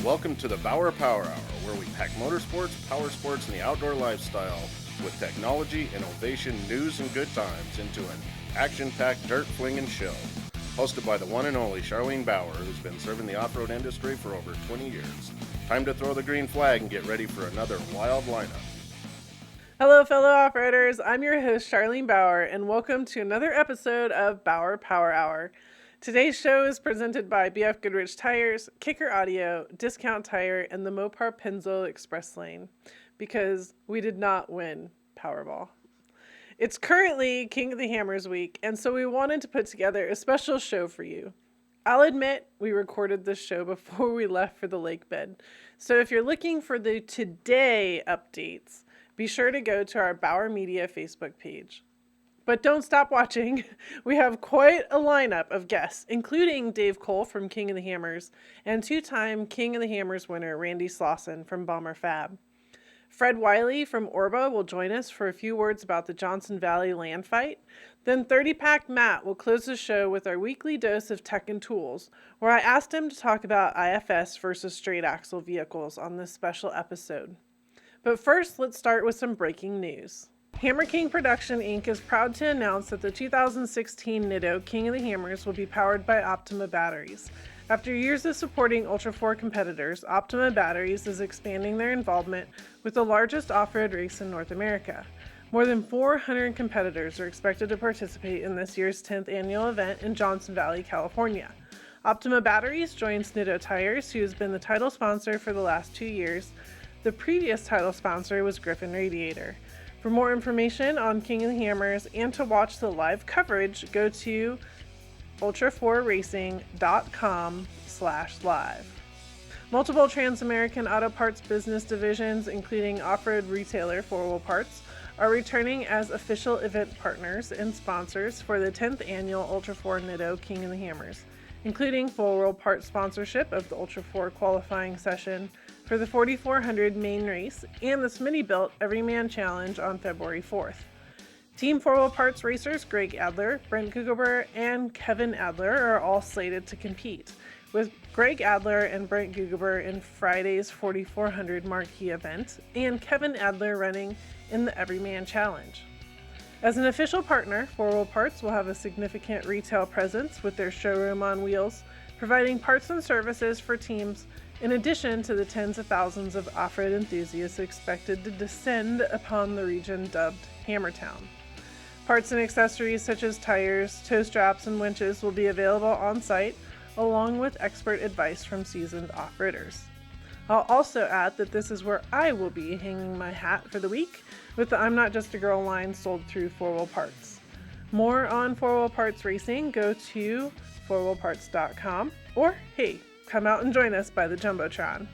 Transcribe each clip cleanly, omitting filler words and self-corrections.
Welcome to the Bauer Power Hour, where we pack motorsports, power sports, and the outdoor lifestyle with technology, innovation, news, and good times into an action-packed dirt flinging show. Hosted by the one and only Charlene Bauer, who's been serving the off-road industry for over 20 years. Time to throw the green flag and get ready for another wild lineup. Hello, fellow off-roaders. I'm your host, Charlene Bauer, and welcome to another episode of Bauer Power Hour. Today's show is presented by BF Goodrich Tires, Kicker Audio, Discount Tire, and the Mopar Pennzoil Express Lane, because we did not win Powerball. It's currently King of the Hammers week, and so we wanted to put together a special show for you. I'll admit we recorded this show before we left for the lake bed, so if you're looking for the today updates, be sure to go to our Bauer Media Facebook page. But don't stop watching. We have quite a lineup of guests, including Dave Cole from King of the Hammers and two-time King of the Hammers winner Randy Slawson from Bomber Fab. Fred Wiley from Orba will join us for a few words about the Johnson Valley land fight. Then 30-Pack Matt will close the show with our weekly dose of tech and tools, where I asked him to talk about IFS versus straight axle vehicles on this special episode. But first, let's start with some breaking news. Hammer King Production Inc. is proud to announce that the 2016 Nitto King of the Hammers will be powered by Optima batteries. After years of supporting Ultra 4 competitors, Optima Batteries is expanding their involvement with the largest off-road race in North America. More than 400 competitors are expected to participate in this year's 10th annual event in Johnson Valley, California. Optima Batteries joins Nitto Tires, who has been the title sponsor for the last 2 years. The previous title sponsor was Griffin Radiator. For more information on King of the Hammers and to watch the live coverage, go to ultra4racing.com/live. Multiple Trans-American Auto Parts business divisions, including off-road retailer 4 Wheel Parts, are returning as official event partners and sponsors for the 10th annual Ultra 4 Nitto King of the Hammers, including 4 Wheel Parts sponsorship of the Ultra 4 qualifying session for the 4400 main race and the Smitty-built Everyman Challenge on February 4th. Team 4 Wheel Parts racers Greg Adler, Brent Gugelber, and Kevin Adler are all slated to compete, with Greg Adler and Brent Gugelber in Friday's 4400 marquee event and Kevin Adler running in the Everyman Challenge. As an official partner, 4 Wheel Parts will have a significant retail presence with their showroom on wheels, providing parts and services for teams in addition to the tens of thousands of off-road enthusiasts expected to descend upon the region dubbed Hammertown. Parts and accessories such as tires, tow straps, and winches will be available on site, along with expert advice from seasoned off-roaders. I'll also add that this is where I will be hanging my hat for the week with the I'm Not Just a Girl line sold through 4 Wheel Parts. More on 4 Wheel Parts racing, go to 4wheelparts.com, or hey, come out and join us by the Jumbotron.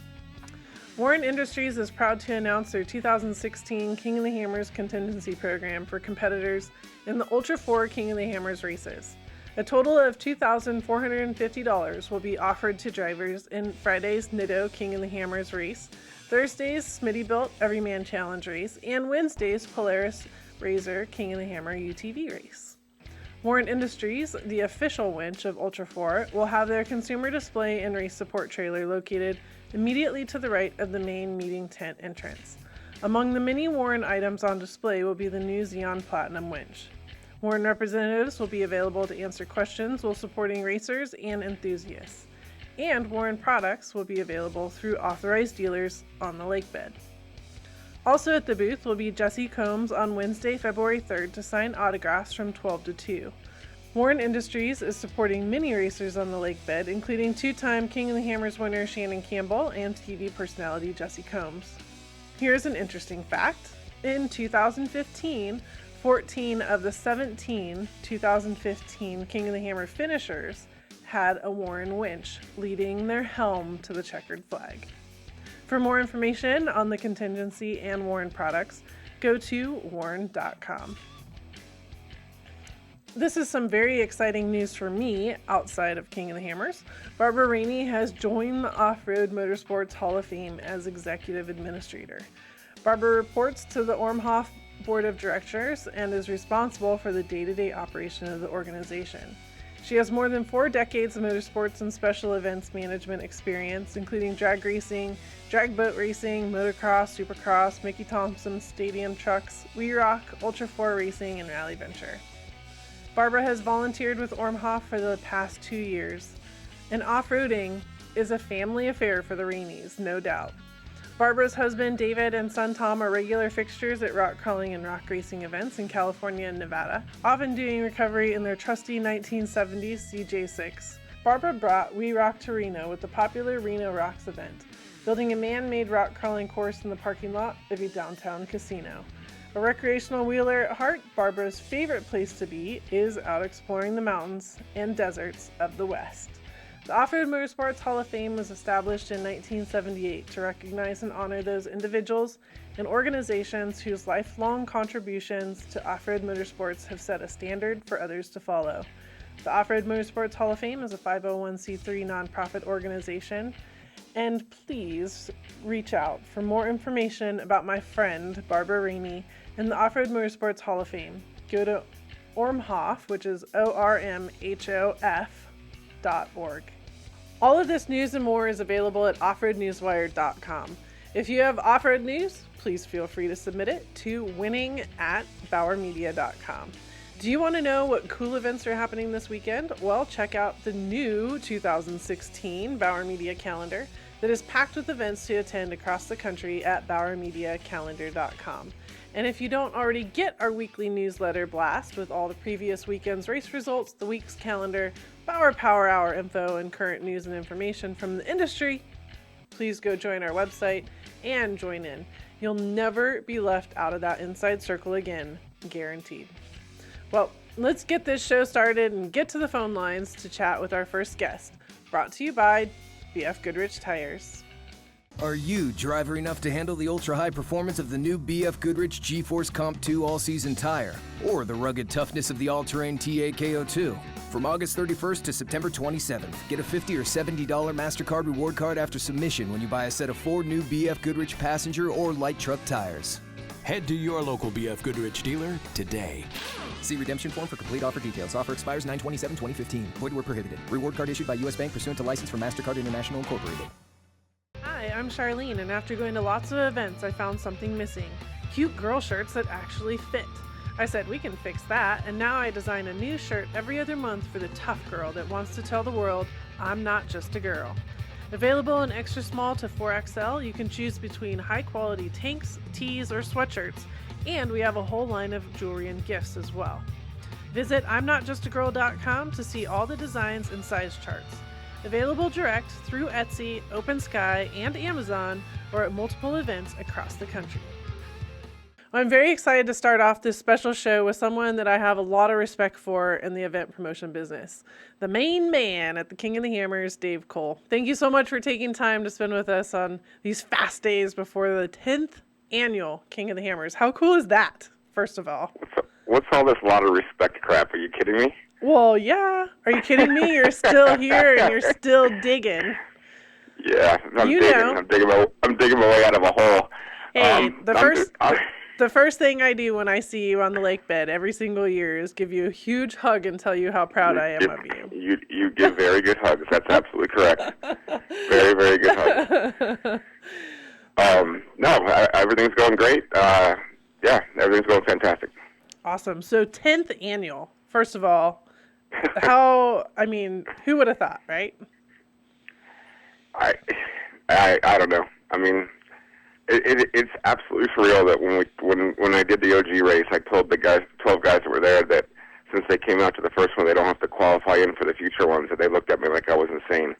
Warren Industries is proud to announce their 2016 King of the Hammers contingency program for competitors in the Ultra 4 King of the Hammers races. A total of $2,450 will be offered to drivers in Friday's Nitto King of the Hammers race, Thursday's Smitty-built Everyman Challenge race, and Wednesday's Polaris Razor King of the Hammer UTV race. Warren Industries, the official winch of Ultra 4, will have their consumer display and race support trailer located immediately to the right of the main meeting tent entrance. Among the many Warren items on display will be the new Xeon Platinum winch. Warren representatives will be available to answer questions while supporting racers and enthusiasts. And Warren products will be available through authorized dealers on the lake bed. Also at the booth will be Jesse Combs on Wednesday, February 3rd to sign autographs from 12 to 2. Warren Industries is supporting many racers on the lake bed, including two-time King of the Hammers winner Shannon Campbell and TV personality Jesse Combs. Here's an interesting fact. In 2015, 14 of the 17 2015 King of the Hammer finishers had a Warren winch, leading their helm to the checkered flag. For more information on the contingency and Warren products, go to warren.com. This is some very exciting news for me outside of King of the Hammers. Barbara Rainey has joined the Off-Road Motorsports Hall of Fame as Executive Administrator. Barbara reports to the Ormhoff Board of Directors and is responsible for the day-to-day operation of the organization. She has more than 4 decades of motorsports and special events management experience, including drag racing, drag boat racing, motocross, supercross, Mickey Thompson stadium trucks, We Rock, Ultra 4 racing, and Rally Venture. Barbara has volunteered with Ormhoff for the past 2 years, and off-roading is a family affair for the Rainies, no doubt. Barbara's husband, David, and son, Tom, are regular fixtures at rock crawling and rock racing events in California and Nevada, often doing recovery in their trusty 1970s CJ6. Barbara brought We Rock to Reno with the popular Reno Rocks event, building a man-made rock crawling course in the parking lot of a downtown casino. A recreational wheeler at heart, Barbara's favorite place to be is out exploring the mountains and deserts of the West. The Off-Road Motorsports Hall of Fame was established in 1978 to recognize and honor those individuals and organizations whose lifelong contributions to off-road motorsports have set a standard for others to follow. The Off-Road Motorsports Hall of Fame is a 501c3 nonprofit organization, and please reach out for more information about my friend Barbara Rainey and the Off-Road Motorsports Hall of Fame. Go to Ormhoff, which is ORMHOF.org. All of this news and more is available at offroadnewswire.com. If you have off-road news, please feel free to submit it to winning@bowermedia.com. Do you want to know what cool events are happening this weekend? Well, check out the new 2016 Bauer Media calendar that is packed with events to attend across the country at bowermediacalendar.com. And if you don't already get our weekly newsletter blast with all the previous weekend's race results, the week's calendar, Bauer Power Hour info, and current news and information from the industry, please go join our website and join in. You'll never be left out of that inside circle again, guaranteed. Well, let's get this show started and get to the phone lines to chat with our first guest, brought to you by BF Goodrich Tires. Are you driver enough to handle the ultra-high performance of the new BF Goodrich G-Force Comp 2 all-season tire? Or the rugged toughness of the all-terrain TA-KO2? From August 31st to September 27th, get a $50 or $70 MasterCard reward card after submission when you buy a set of 4 new BF Goodrich passenger or light truck tires. Head to your local BF Goodrich dealer today. See redemption form for complete offer details. Offer expires 9/27/2015. Void where prohibited. Reward card issued by U.S. Bank pursuant to license from MasterCard International Incorporated. Hi, I'm Charlene, and after going to lots of events, I found something missing. Cute girl shirts that actually fit. I said, we can fix that, and now I design a new shirt every other month for the tough girl that wants to tell the world, I'm not just a girl. Available in extra small to 4XL, you can choose between high-quality tanks, tees, or sweatshirts, and we have a whole line of jewelry and gifts as well. Visit I'mNotJustAGirl.com to see all the designs and size charts. Available direct through Etsy, OpenSky, and Amazon, or at multiple events across the country. I'm very excited to start off this special show with someone that I have a lot of respect for in the event promotion business. The main man at the King of the Hammers, Dave Cole. Thank you so much for taking time to spend with us on these fast days before the 10th annual King of the Hammers. How cool is that, first of all? What's all this lot of respect crap? Are you kidding me? Well, yeah. Are you kidding me? You're still here and you're still digging. Yeah, I'm digging my way out of a hole. Hey, the first thing I do when I see you on the lake bed every single year is give you a huge hug and tell you how proud I am of you. You give very good hugs. That's absolutely correct. Very, very good hugs. Everything's going great. Everything's going fantastic. Awesome. So 10th annual. First of all, who would have thought, right? I don't know. I mean, it's absolutely surreal that when I did the OG race, I told the 12 guys that were there that since they came out to the first one, they don't have to qualify in for the future ones, and they looked at me like I was insane.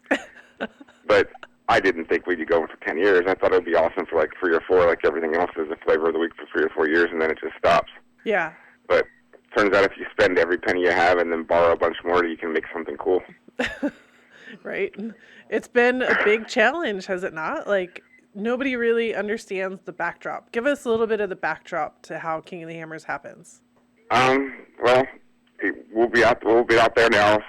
But I didn't think we'd be going for 10 years. I thought it would be awesome for like 3 or 4, like everything else is a flavor of the week for 3 or 4 years, and then it just stops. Yeah. But turns out if you spend every penny you have and then borrow a bunch more, you can make something cool. Right. It's been a big challenge, has it not? Like, nobody really understands the backdrop. Give us a little bit of the backdrop to how King of the Hammers happens. Well, we'll be out there now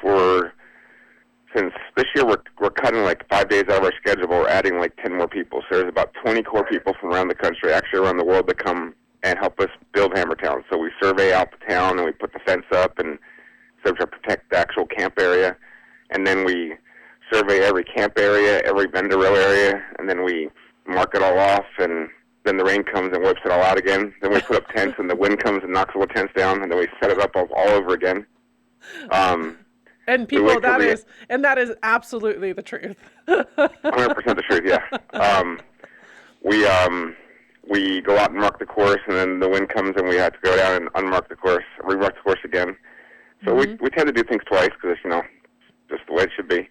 since this year we're cutting like 5 days out of our schedule. We're adding like 10 more people. So there's about 20 core people from around the country, actually around the world, that come and help us build Hammertown. So we survey out the town and we put the fence up and to protect the actual camp area. And then we survey every camp area, every vendor row area, and then we mark it all off, and then the rain comes and wipes it all out again. Then we put up tents, and the wind comes and knocks all the tents down, and then we set it up all over again. And people, that is absolutely the truth. 100% the truth, yeah. We go out and mark the course, and then the wind comes, and we have to go down and unmark the course, remark the course again. So we tend to do things twice because, just the way it should be.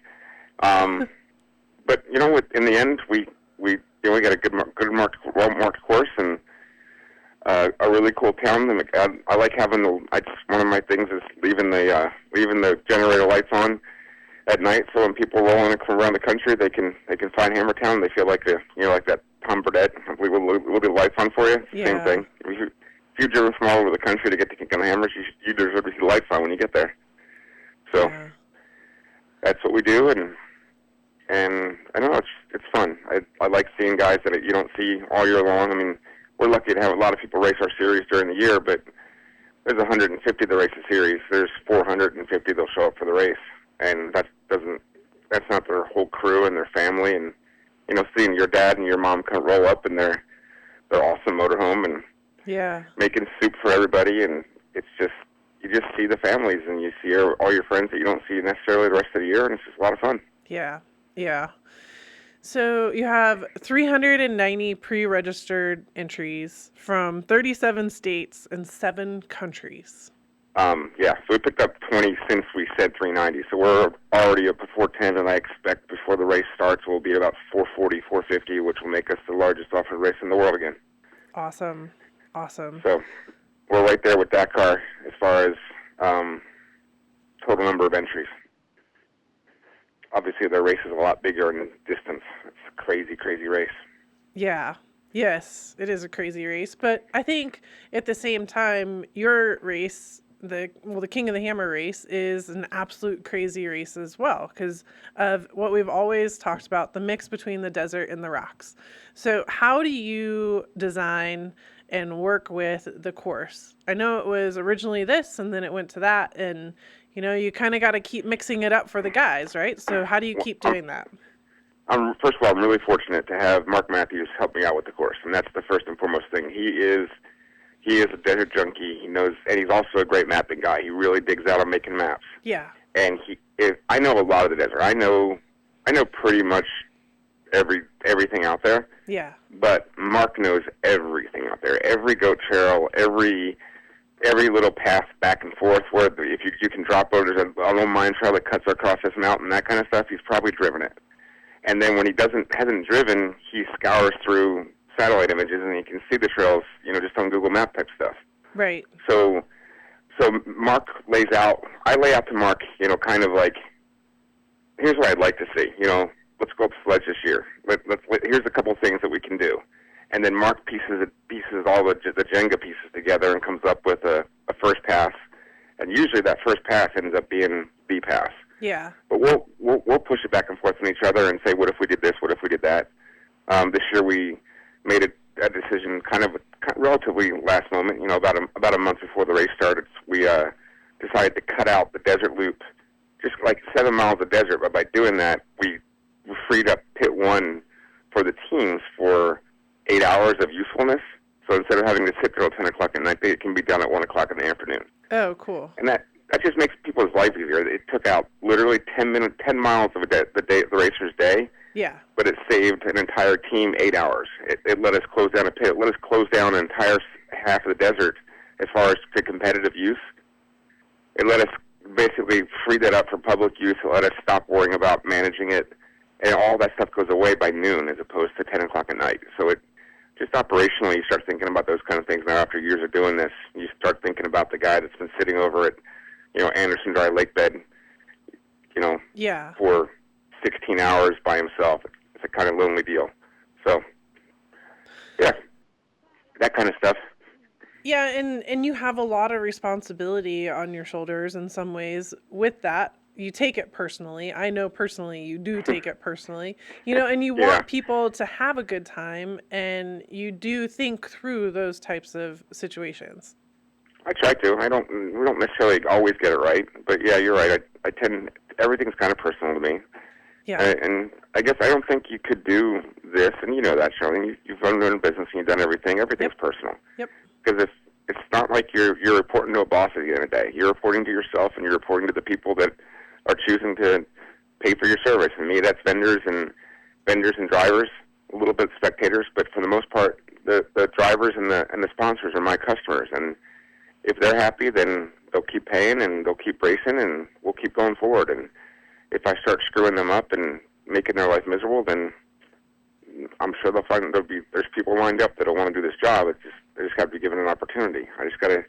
But in the end, we got a good marked course and a really cool town. And I like having one of my things is leaving the generator lights on at night, so when people roll in around the country, they can find Hammertown. They feel like like that Tom Burdette. We'll do lights on for you. Yeah. Same thing. If you've driven from all over the country to get to Kincon Hammers, you deserve to see lights on when you get there. So that's what we do, and I don't know, it's fun. I like seeing guys that you don't see all year long. I mean, we're lucky to have a lot of people race our series during the year, but there's 150 that race the series. There's 450 that'll show up for the race, and that's not their whole crew and their family. And seeing your dad and your mom kind of roll up in their awesome motorhome and making soup for everybody, and it's just you just see the families and you see all your friends that you don't see necessarily the rest of the year, and it's just a lot of fun. Yeah. So you have 390 pre-registered entries from 37 states and 7 countries. So we picked up 20 since we said 390. So we're already up to 410, and I expect before the race starts we'll be about 440, 450, which will make us the largest off-road race in the world again. Awesome. So we're right there with Dakar as far as total number of entries. Obviously, their race is a lot bigger in distance. It's a crazy, crazy race. Yeah. Yes, it is a crazy race. But I think at the same time, your race, the King of the Hammer race, is an absolute crazy race as well because of what we've always talked about, the mix between the desert and the rocks. So how do you design and work with the course? I know it was originally this, and then it went to that, and you kind of got to keep mixing it up for the guys, right? So how do you keep doing that? First of all, I'm really fortunate to have Mark Matthews help me out with the course, and that's the first and foremost thing. He is a desert junkie. He knows, and he's also a great mapping guy. He really digs out on making maps. Yeah. And I know a lot of the desert. I know pretty much everything out there. Yeah. But Mark knows everything out there. Every goat trail, every little path back and forth where if you can drop over, there's a little mine trail that cuts across this mountain, that kind of stuff. He's probably driven it. And then when he hasn't driven, he scours through satellite images and he can see the trails, just on Google Map type stuff. Right. So Mark lays out. I lay out to Mark, kind of like, here's what I'd like to see. Let's go up sledge this year. Here's a couple things that we can do. And then Mark pieces all the Jenga pieces together and comes up with a first pass. And usually that first pass ends up being the pass. Yeah. But we'll push it back and forth on each other and say, what if we did this? What if we did that? This year we made a decision kind of relatively last moment, about a month before the race started. We decided to cut out the desert loop, just like 7 miles of desert. But by doing that, we freed up pit 1 for the teams for 8 hours of usefulness. So instead of having to sit there till 10 o'clock at night, it can be done at 1 o'clock in the afternoon. Oh, cool. And that just makes people's life easier. It took out literally 10 miles of the racer's day. Yeah. But it saved an entire team 8 hours. It let us close down a pit. It let us close down an entire half of the desert as far as to competitive use. It let us basically free that up for public use. It let us stop worrying about managing it. And all that stuff goes away by noon as opposed to 10 o'clock at night. So it just operationally, you start thinking about those kind of things now after years of doing this. You start thinking about the guy that's been sitting over at, Anderson Dry Lake Bed, for 16 hours by himself. It's a kind of lonely deal. So, yeah, that kind of stuff. Yeah, and you have a lot of responsibility on your shoulders in some ways with that. You take it personally. I know personally you do take it personally. And you want people to have a good time, and you do think through those types of situations. I try to. We don't necessarily always get it right, but yeah, you're right. I tend, everything's kind of personal to me. Yeah. And I guess I don't think you could do this, and you know that, Charlene. You've run a business and you've done everything. Everything's personal. Yep. Because it's not like you're reporting to a boss at the end of the day. You're reporting to yourself, and you're reporting to the people that are choosing to pay for your service. And me, that's vendors and drivers, a little bit spectators, but for the most part, the drivers and the sponsors are my customers. And if they're happy, then they'll keep paying and they'll keep racing, and we'll keep going forward. And if I start screwing them up and making their life miserable, then I'm sure they'll find there's people lined up that'll want to do this job. They just got to be given an opportunity. I just got to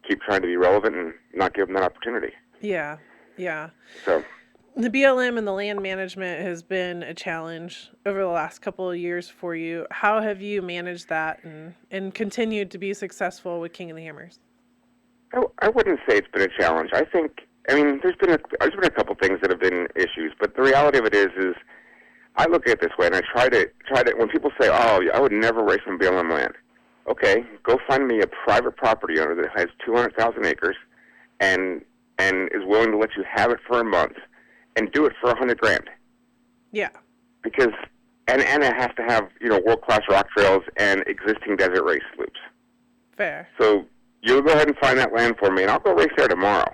keep trying to be relevant and not give them that opportunity. Yeah. So the BLM and the land management has been a challenge over the last couple of years for you. How have you managed that and continued to be successful with King of the Hammers? I wouldn't say it's been a challenge. There's been a couple things that have been issues, but the reality of it is I look at it this way, and I try to when people say, "Oh, I would never race on BLM land," okay, go find me a private property owner that has 200,000 acres, and is willing to let you have it for a month, and do it for $100,000. Yeah. Because and it has to have world-class rock trails and existing desert race loops. Fair. So you go ahead and find that land for me, and I'll go race there tomorrow.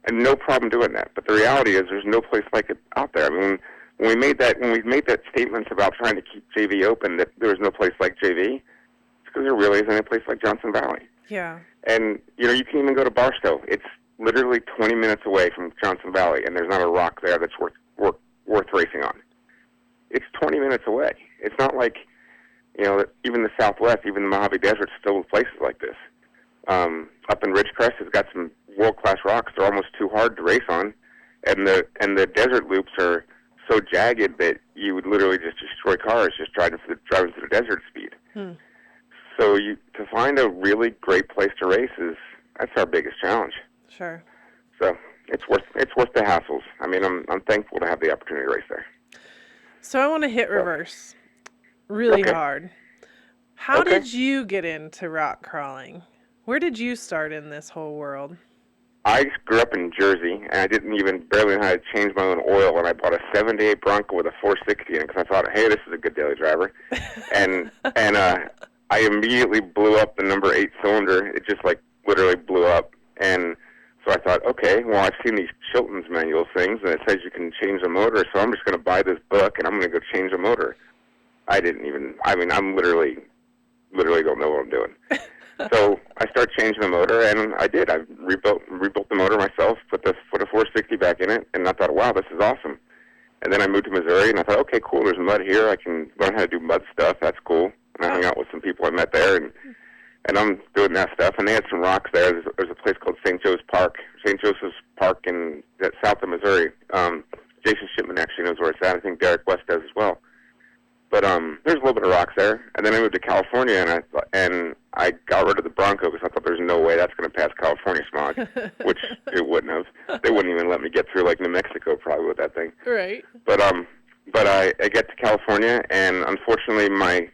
And no problem doing that. But the reality is there's no place like it out there. I mean, when we made that statements about trying to keep JV open, that there was no place like JV, it's because there really isn't a place like Johnson Valley. Yeah. And, you can even go to Barstow. It's literally 20 minutes away from Johnson Valley, and there's not a rock there that's worth racing on. It's 20 minutes away. It's not like, even the Southwest, even the Mojave Desert, still with places like this. Up in Ridgecrest, it's got some world-class rocks. They're almost too hard to race on, and the desert loops are so jagged that you would literally just destroy cars just driving through the desert speed. So to find a really great place to race that's our biggest challenge. Sure. So it's worth the hassles. I mean, I'm thankful to have the opportunity to race there. So I want to hit reverse really hard. How did you get into rock crawling? Where did you start in this whole world? I grew up in Jersey, and I barely know how to change my own oil, and I bought a 78 Bronco with a 460 in it because I thought, hey, this is a good daily driver. and I immediately blew up the number 8 cylinder. It just, literally blew up. And so I thought, okay, well, I've seen these Chilton's manual things, and it says you can change the motor, so I'm just going to buy this book, and I'm going to go change the motor. I'm literally don't know what I'm doing. So I started changing the motor, and I did. I rebuilt the motor myself, put a 460 back in it, and I thought, wow, this is awesome. And then I moved to Missouri, and I thought, okay, cool, there's mud here. I can learn how to do mud stuff. That's cool. And I hung out with some people I met there, and I'm doing that stuff. And they had some rocks there. There's a place called St. Joseph's Park that's south of Missouri. Jason Shipman actually knows where it's at. I think Derek West does as well. But there's a little bit of rocks there. And then I moved to California, and I got rid of the Bronco because I thought there's no way that's going to pass California smog, which it wouldn't have. They wouldn't even let me get through New Mexico probably with that thing. Right. But I get to California, and unfortunately my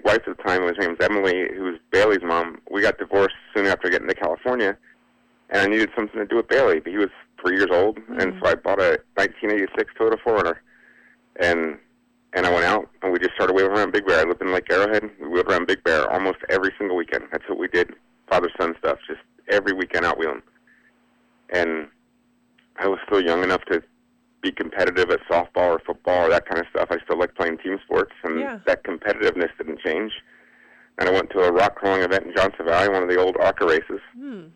wife at the time, her name was Emily, who was Bailey's mom. We got divorced soon after getting to California, and I needed something to do with Bailey. But he was 3 years old, and so I bought a 1986 Toyota 4Runner, and I went out, and we just started wheeling around Big Bear. I lived in Lake Arrowhead. We wheeled around Big Bear almost every single weekend. That's what we did, father-son stuff, just every weekend out wheeling. And I was still young enough to be competitive at softball or football or that kind of stuff. I still like playing team sports, and that competitiveness didn't change. And I went to a rock crawling event in Johnson Valley, one of the old ARCA races,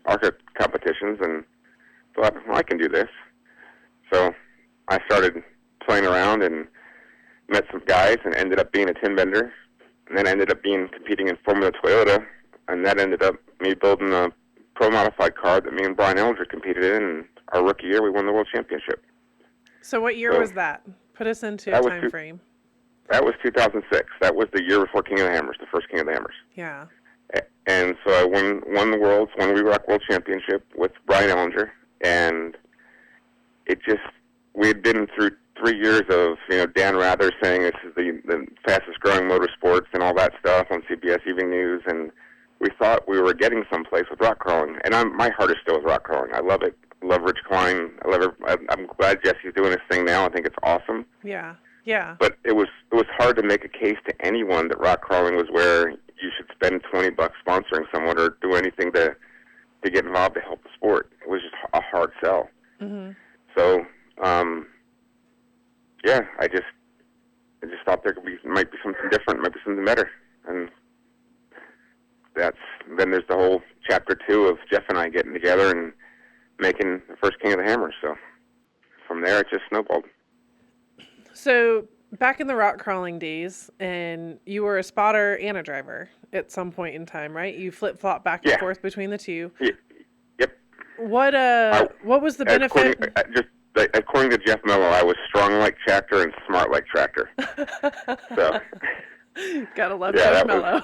ARCA competitions, and thought, well, I can do this. So I started playing around and met some guys and ended up being a 10-bender, and then ended up competing in Formula Toyota, and that ended up me building a pro-modified car that me and Brian Elder competed in, and our rookie year we won the world championship. So what year was that? Put us into a time frame. That was 2006. That was the year before King of the Hammers, the first King of the Hammers. Yeah. And so I won the We Rock World Championship with Brian Ellinger, and we had been through 3 years of, Dan Rather saying this is the fastest growing motorsports and all that stuff on CBS Evening News, and we thought we were getting someplace with rock crawling. And my heart is still with rock crawling. I love it. I love Rich Klein. I'm glad Jesse's doing his thing now. I think it's awesome. Yeah. But it was hard to make a case to anyone that rock crawling was where you should spend $20 sponsoring someone or do anything to get involved to help the sport. It was just a hard sell. Mm-hmm. So, I just thought might be something different, might be something better, and then there's the whole chapter 2 of Jeff and I getting together and making the first King of the Hammer. So from there, it just snowballed. So back in the rock crawling days, and you were a spotter and a driver at some point in time, right? You flip-flop back and forth between the two. Yep. What was the benefit? According to Jeff Mello, I was strong like Tractor and smart like Tractor. So gotta love Jeff Mello.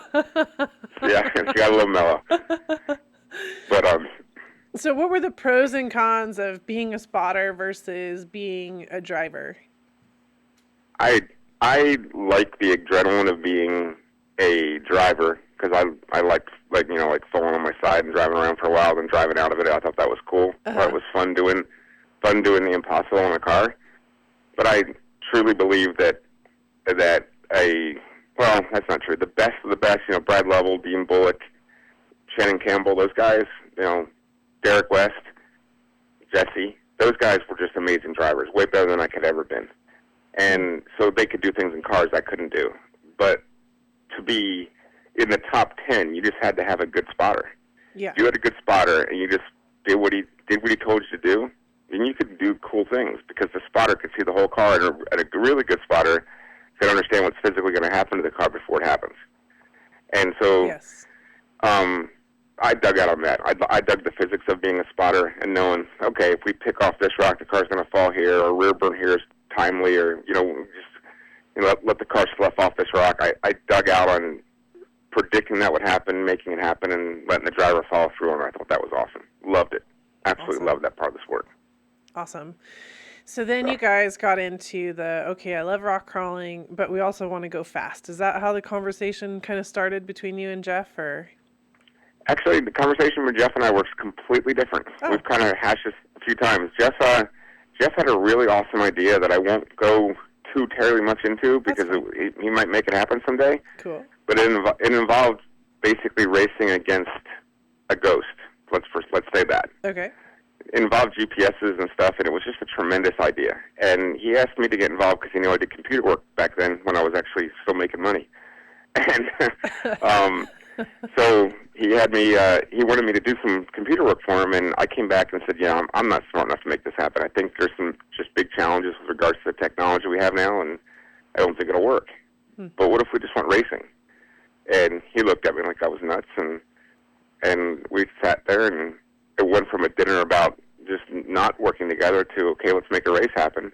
You gotta love Mello. But so what were the pros and cons of being a spotter versus being a driver? I like the adrenaline of being a driver because I liked falling on my side and driving around for a while, then driving out of it. I thought that was cool. Uh-huh. It was fun doing the impossible in a car. But I truly believe that that's not true. The best of the best, Brad Lovell, Dean Bullock, Shannon Campbell, those guys, Derek West, Jesse, those guys were just amazing drivers, way better than I could ever been. And so they could do things in cars I couldn't do. But to be in the top 10, you just had to have a good spotter. Yeah. If you had a good spotter and you just did what he told you to do, then you could do cool things because the spotter could see the whole car, and a really good spotter could understand what's physically going to happen to the car before it happens. And so yes. I dug out on that. I dug the physics of being a spotter and knowing, okay, if we pick off this rock, the car's going to fall here, or rear burn here is timely, or let the car slough off this rock. I dug out on predicting that would happen, making it happen, and letting the driver follow through on it. I thought that was awesome. Loved it. Absolutely loved that part of the sport. Awesome. So then you guys got into I love rock crawling, but we also want to go fast. Is that how the conversation kind of started between you and Jeff, or? Actually, the conversation with Jeff and I was completely different. Oh. We've kind of hashed this a few times. Jeff had a really awesome idea that I won't go too terribly much into because he might make it happen someday. Cool. But it involved basically racing against a ghost. Let's say that. Okay. It involved GPSs and stuff, and it was just a tremendous idea. And he asked me to get involved because he knew I did computer work back then when I was actually still making money. And so he had me. He wanted me to do some computer work for him, and I came back and said, I'm not smart enough to make this happen. I think there's some just big challenges with regards to the technology we have now, and I don't think it'll work. But what if we just went racing? And he looked at me like I was nuts, and we sat there, and it went from a dinner about just not working together to, okay, let's make a race happen.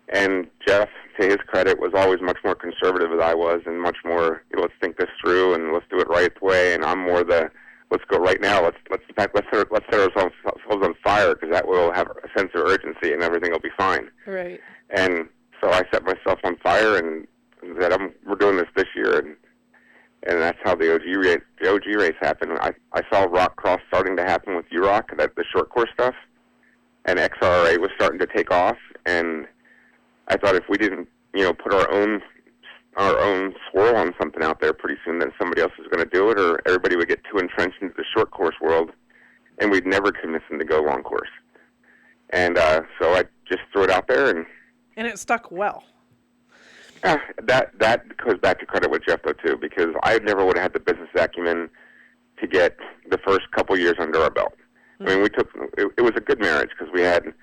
And Jeff, to his credit, was always much more conservative than I was, and much more, let's think this through and let's do it right way. And I'm more let's go right now. Let's set ourselves on fire because that will have a sense of urgency and everything will be fine. Right. And so I set myself on fire and said, we're doing this year, and that's how the OG race happened. I saw rock cross starting to happen with UROC, the short course stuff, and XRA was starting to take off, and I thought if we didn't, put our own swirl on something out there pretty soon, then somebody else was going to do it, or everybody would get too entrenched into the short course world, and we'd never convince them to go long course. And so I just threw it out there, and it stuck well. That goes back to credit with Jeff, though, too, because I never would have had the business acumen to get the first couple years under our belt. Mm-hmm. I mean, it was a good marriage because we had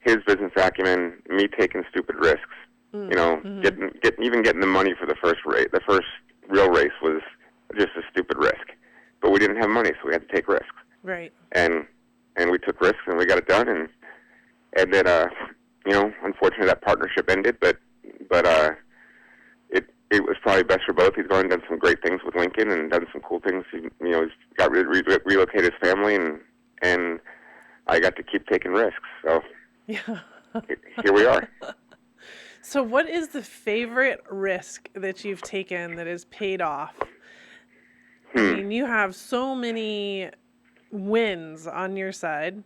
his business acumen, me taking stupid risks. Mm-hmm. Getting the money for the first race, the first real race was just a stupid risk. But we didn't have money, so we had to take risks. Right. And we took risks, and we got it done, and then unfortunately that partnership ended, but it was probably best for both. He's gone and done some great things with Lincoln and done some cool things. He's got relocated his family, and I got to keep taking risks. So yeah. Here we are. So what is the favorite risk that you've taken that has paid off? I mean, you have so many wins on your side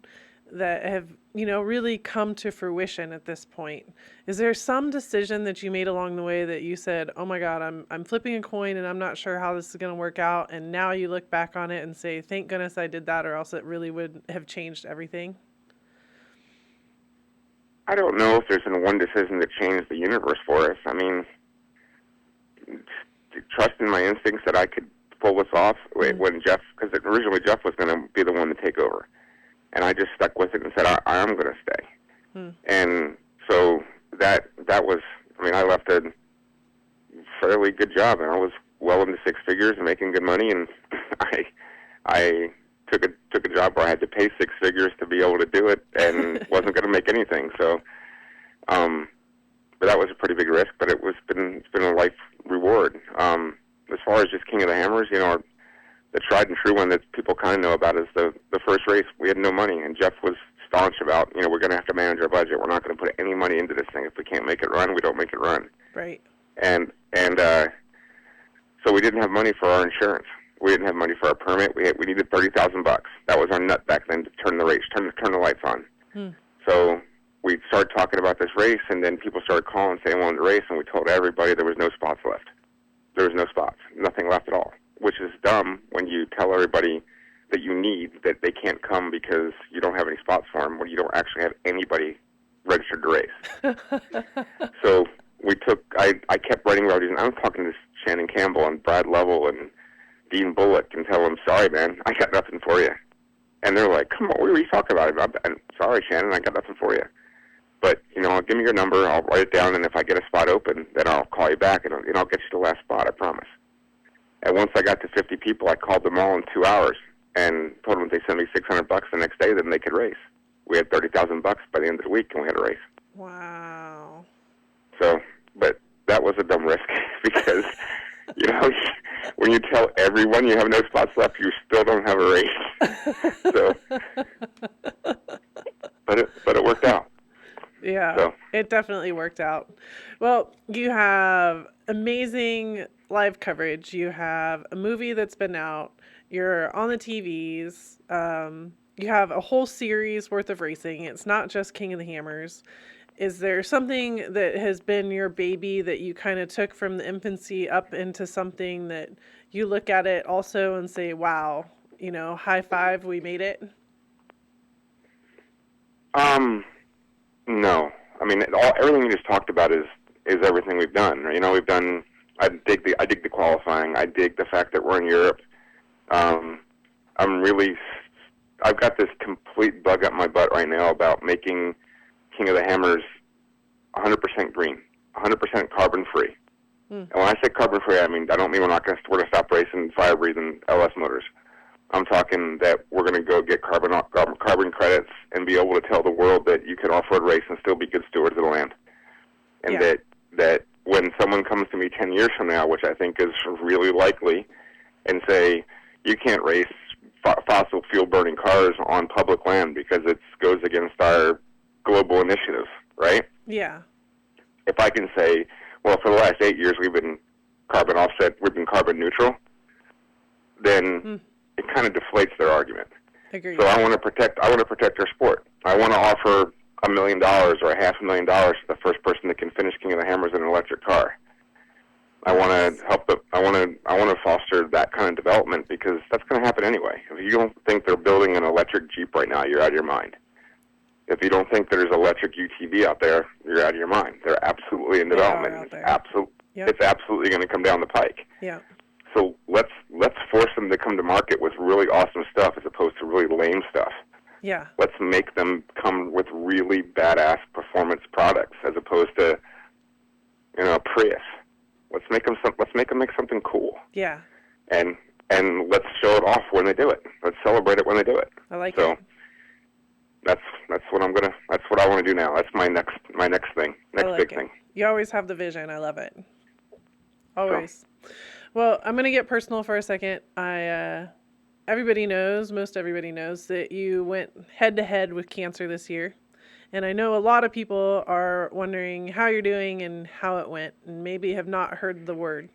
that have, really come to fruition at this point. Is there some decision that you made along the way that you said, "Oh my God, I'm flipping a coin and I'm not sure how this is going to work out," and now you look back on it and say, "Thank goodness I did that, or else it really would have changed everything"? I don't know if there's been one decision that changed the universe for us. I mean, trusting my instincts that I could pull this off when Jeff, because originally Jeff was going to be the one to take over. And I just stuck with it and said, I am going to stay. And so that was, I mean, I left a fairly good job, and I was well into six figures and making good money, and I took a job where I had to pay six figures to be able to do it, and wasn't going to make anything. So, but that was a pretty big risk, but it's been a life reward. As far as just King of the Hammers, the tried and true one that people kind of know about is the first race. We had no money, and Jeff was staunch about, we're going to have to manage our budget. We're not going to put any money into this thing. If we can't make it run, we don't make it run. Right. And so we didn't have money for our insurance. We didn't have money for our permit. We needed $30,000. That was our nut back then to turn the race, turn the lights on. So we started talking about this race, and then people started calling saying they wanted to race, and we told everybody there was no spots left. There was no spots, nothing left at all, which is dumb when you tell everybody that you need, that they can't come because you don't have any spots for them, when you don't actually have anybody registered to race. So I kept writing about these, and I'm talking to Shannon Campbell and Brad Lovell and Dean Bullock and tell them, sorry, man, I got nothing for you. And they're like, come on, what are you talking about? I'm sorry, Shannon, I got nothing for you. But, give me your number, I'll write it down, and if I get a spot open, then I'll call you back, and I'll get you the last spot, I promise. And once I got to 50 people, I called them all in 2 hours and told them if they sent me $600 the next day, then they could race. We had $30,000 by the end of the week, and we had a race. Wow. So, but that was a dumb risk because, when you tell everyone you have no spots left, you still don't have a race. So, but it worked out. Yeah, so. It definitely worked out. Well, you have amazing live coverage. You have a movie that's been out. You're on the TVs. You have a whole series worth of racing. It's not just King of the Hammers. Is there something that has been your baby that you kind of took from the infancy up into something that you look at it also and say, wow, high five, we made it? No. I mean, everything you just talked about is everything we've done. We've done. I dig the qualifying. I dig the fact that we're in Europe. I've got this complete bug up my butt right now about making King of the Hammers 100% green, 100% carbon free. And when I say carbon free, I don't mean we're to stop racing fire breathing LS motors. I'm talking that we're going to go get carbon credits and be able to tell the world that you can off-road race and still be good stewards of the land. And that when someone comes to me 10 years from now, which I think is really likely, and say, you can't race fossil fuel burning cars on public land because it goes against our global initiative, right? Yeah. If I can say, well, for the last 8 years we've been carbon offset, we've been carbon neutral, then it kind of deflates their argument. Agreed. So I want to protect our sport. I want to offer $1 million or $500,000 to the first person that can finish King of the Hammers in an electric car. I want to help I want to foster that kind of development because that's going to happen anyway. If you don't think they're building an electric Jeep right now, you're out of your mind. If you don't think there's electric UTV out there, you're out of your mind. They're absolutely in development. It's absolutely going to come down the pike. Yeah. So let's force them to come to market with really awesome stuff as opposed to really lame stuff. Yeah. Let's make them come with really badass performance products as opposed to, a Prius. Let's make them make something cool. Yeah. And let's show it off when they do it. Let's celebrate it when they do it. I like so it. That's what I want to do now. That's my next thing. Next big thing. You always have the vision. I love it. Always. So. Well, I'm going to get personal for a second. Most everybody knows that you went head to head with cancer this year. And I know a lot of people are wondering how you're doing and how it went and maybe have not heard the word.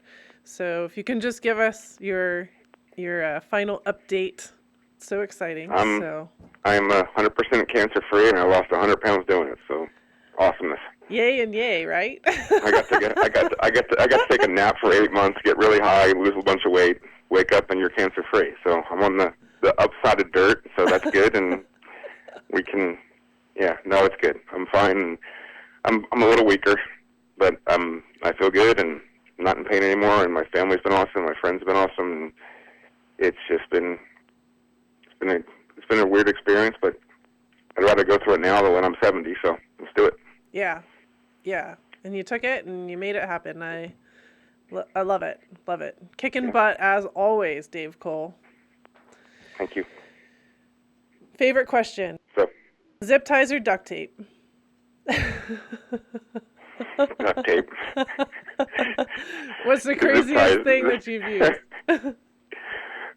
So if you can just give us your your final update. So exciting. I'm 100% cancer free, and I lost 100 pounds doing it. So, awesomeness. Yay and yay, right? I got to take a nap for 8 months, get really high, lose a bunch of weight, wake up, and you're cancer free. So I'm on the upside of dirt, so that's good, and we can. Yeah, no, it's good. I'm fine. I'm a little weaker, but I feel good, and I'm not in pain anymore. And my family's been awesome. My friends have been awesome. And it's just been a weird experience, but I'd rather go through it now than when I'm 70. So let's do it. Yeah. And you took it and you made it happen. I love it. Love it. Kicking butt as always, Dave Cole. Thank you. Favorite question? So, zip ties or duct tape? Duct tape. What's the craziest thing that you've used?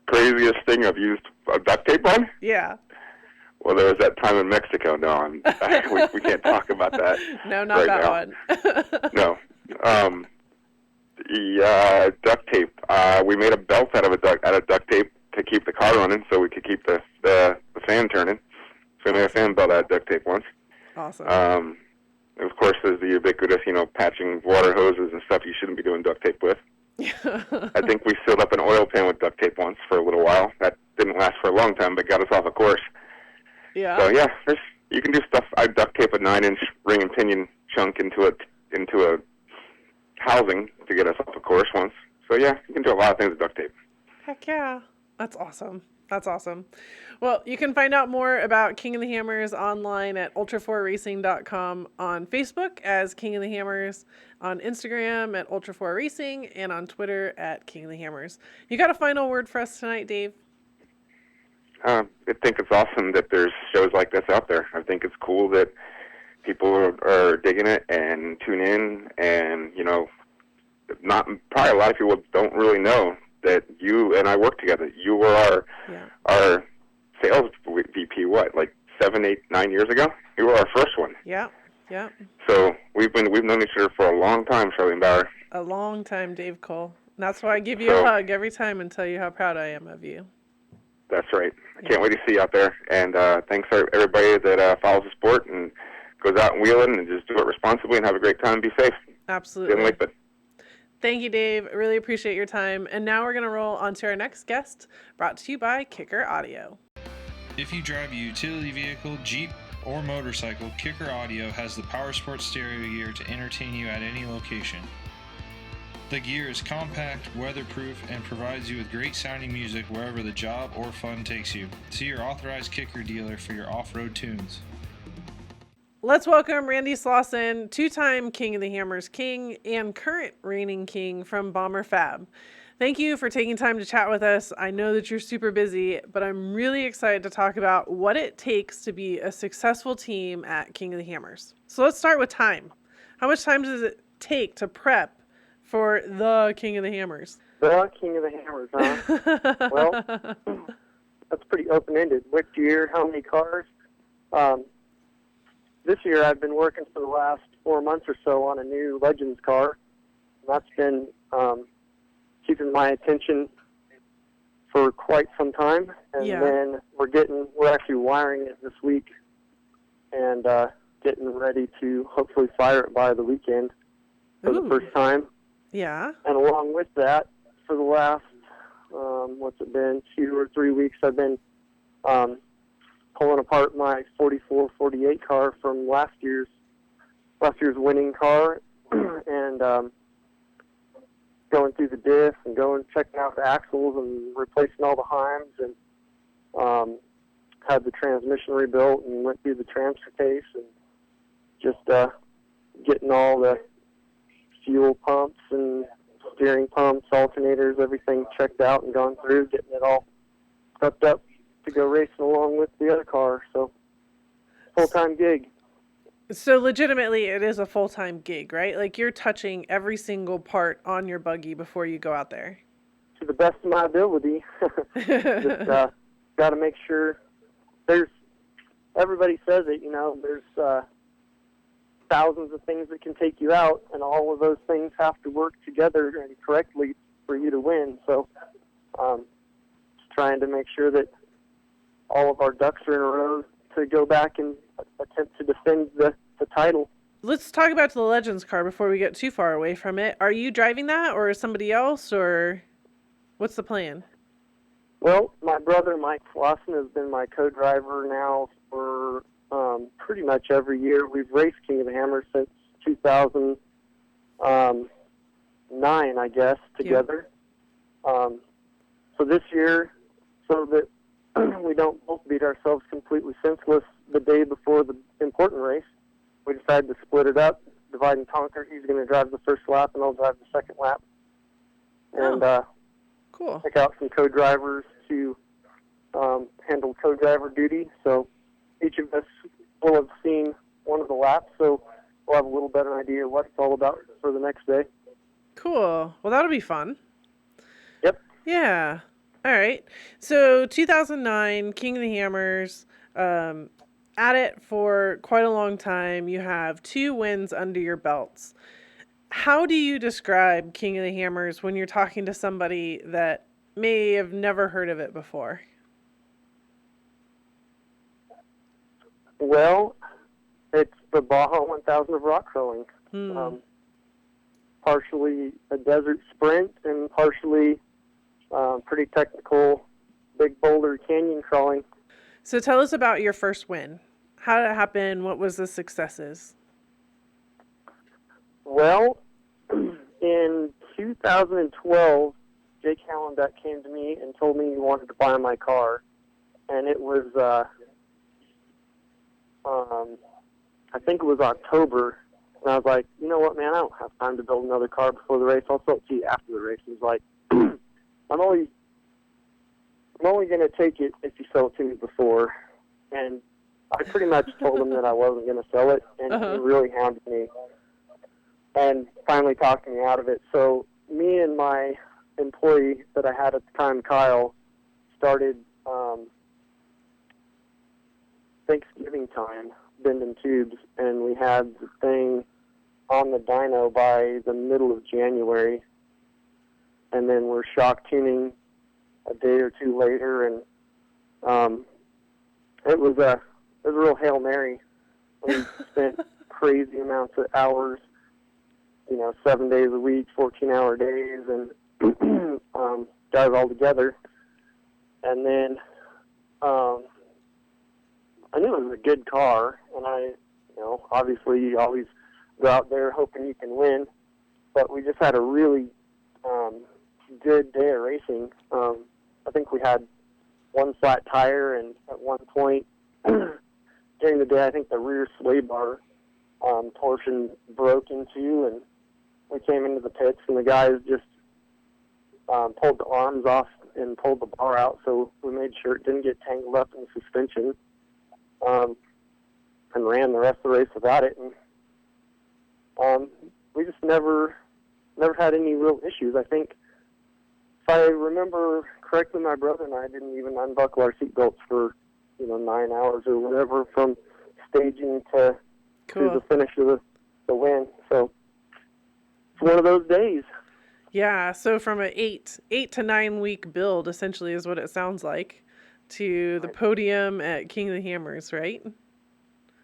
Craziest thing I've used duct tape on? Yeah. Well, there was that time in Mexico. No, we can't talk about that. No, not that one. No. Duct tape. We made a belt out of duct tape to keep the car running, so we could keep the fan turning. So we made a fan belt out of duct tape once. Awesome. And of course, there's the ubiquitous, patching water hoses and stuff you shouldn't be doing duct tape with. I think we sealed up an oil pan with duct tape once for a little while. That didn't last for a long time, but got us off a course. Yeah. So yeah, you can do stuff. I duct tape a 9-inch ring and pinion chunk into a housing to get us off a course once. So yeah, you can do a lot of things with duct tape. Heck yeah. That's awesome. Well, you can find out more about King of the Hammers online at ultra4racing.com, on Facebook as King of the Hammers, on Instagram at ultra4racing, and on Twitter at King of the Hammers. You got a final word for us tonight, Dave? I think it's awesome that there's shows like this out there. I think it's cool that people are digging it and tune in, and probably a lot of people don't really know that you and I work together. You were our sales VP, like 7, 8, 9 years ago? You were our first one. Yeah. So we've known each other for a long time, Charlene Bauer. A long time, Dave Cole. And that's why I give you a hug every time and tell you how proud I am of you. That's right. I can't wait to see you out there. And thanks for everybody that follows the sport and goes out and wheeling, and just do it responsibly and have a great time and be safe. Absolutely. Thank you, Dave. I really appreciate your time. And now we're going to roll on to our next guest, brought to you by Kicker Audio. If you drive a utility vehicle, Jeep, or motorcycle, Kicker Audio has the power sports stereo gear to entertain you at any location. The gear is compact, weatherproof, and provides you with great sounding music wherever the job or fun takes you. See your authorized Kicker dealer for your off-road tunes. Let's welcome Randy Slawson, two-time King of the Hammers king and current reigning king from Bomber Fab. Thank you for taking time to chat with us. I know that you're super busy, but I'm really excited to talk about what it takes to be a successful team at King of the Hammers. So let's start with time. How much time does it take to prep for the King of the Hammers? The King of the Hammers, huh? Well, that's pretty open-ended. Which year, how many cars? This year I've been working for the last 4 months or so on a new Legends car. That's been keeping my attention for quite some time. And then we're actually wiring it this week and getting ready to hopefully fire it by the weekend for the first time. Yeah. And along with that, for the last, 2 or 3 weeks, I've been pulling apart my 44, 48 car from last year's winning car and going through the diff and checking out the axles and replacing all the heims and had the transmission rebuilt and went through the transfer case and just getting all the fuel pumps and steering pumps, alternators, everything checked out and gone through, getting it all prepped up to go racing along with the other car. So full-time gig. So legitimately it is a full-time gig, right? Like you're touching every single part on your buggy before you go out there. To the best of my ability. Just got to make sure everybody says it, there's thousands of things that can take you out, and all of those things have to work together and correctly for you to win. So trying to make sure that all of our ducks are in a row to go back and attempt to defend the title. Let's talk about the Legends car before we get too far away from it. Are you driving that, or somebody else, or what's the plan? Well, my brother, Mike Slawson, has been my co-driver now for pretty much every year. We've raced King of the Hammer since 2009, I guess, together. Yeah. So this year, so that we don't both beat ourselves completely senseless the day before the important race, we decided to split it up, divide and conquer. He's going to drive the first lap, and I'll drive the second lap. And cool. Pick out some co-drivers to handle co-driver duty. So each of us will have seen one of the laps, so we'll have a little better idea what it's all about for the next day. Cool. Well, that'll be fun. Yep. Yeah. All right. So 2009, King of the Hammers, at it for quite a long time. You have 2 wins under your belts. How do you describe King of the Hammers when you're talking to somebody that may have never heard of it before? Well, it's the Baja 1000 of rock crawling. Partially a desert sprint and partially pretty technical big boulder canyon crawling. So tell us about your first win. How did it happen? What was the successes? Well, in 2012, Jake Hallenbeck came to me and told me he wanted to buy my car. And it was, I think it was October. And I was like, you know what, man, I don't have time to build another car before the race. I'll sell it to you after the race. He was like, I'm only going to take it if you sell it to me before. And I pretty much told him that I wasn't going to sell it, and he really hounded me and finally talked me out of it. So me and my employee that I had at the time, Kyle, started Thanksgiving time bending tubes, and we had the thing on the dyno by the middle of January, and then we're shock tuning a day or two later, and it was a real Hail Mary. We spent crazy amounts of hours, 7 days a week, 14-hour days, and got it all together. And then I knew it was a good car, and obviously you always go out there hoping you can win, but we just had a really good day of racing. I think we had one flat tire, and at one point during the day, I think the rear sway bar portion broke into, and we came into the pits, and the guys just pulled the arms off and pulled the bar out, so we made sure it didn't get tangled up in the suspension, and ran the rest of the race without it. And we just never had any real issues. I think, if I remember correctly, my brother and I didn't even unbuckle our seatbelts for 9 hours or whatever, from staging to the finish of the win. So it's one of those days. Yeah, so from an 8 to 9 week build, essentially, is what it sounds like, to the podium at King of the Hammers, right?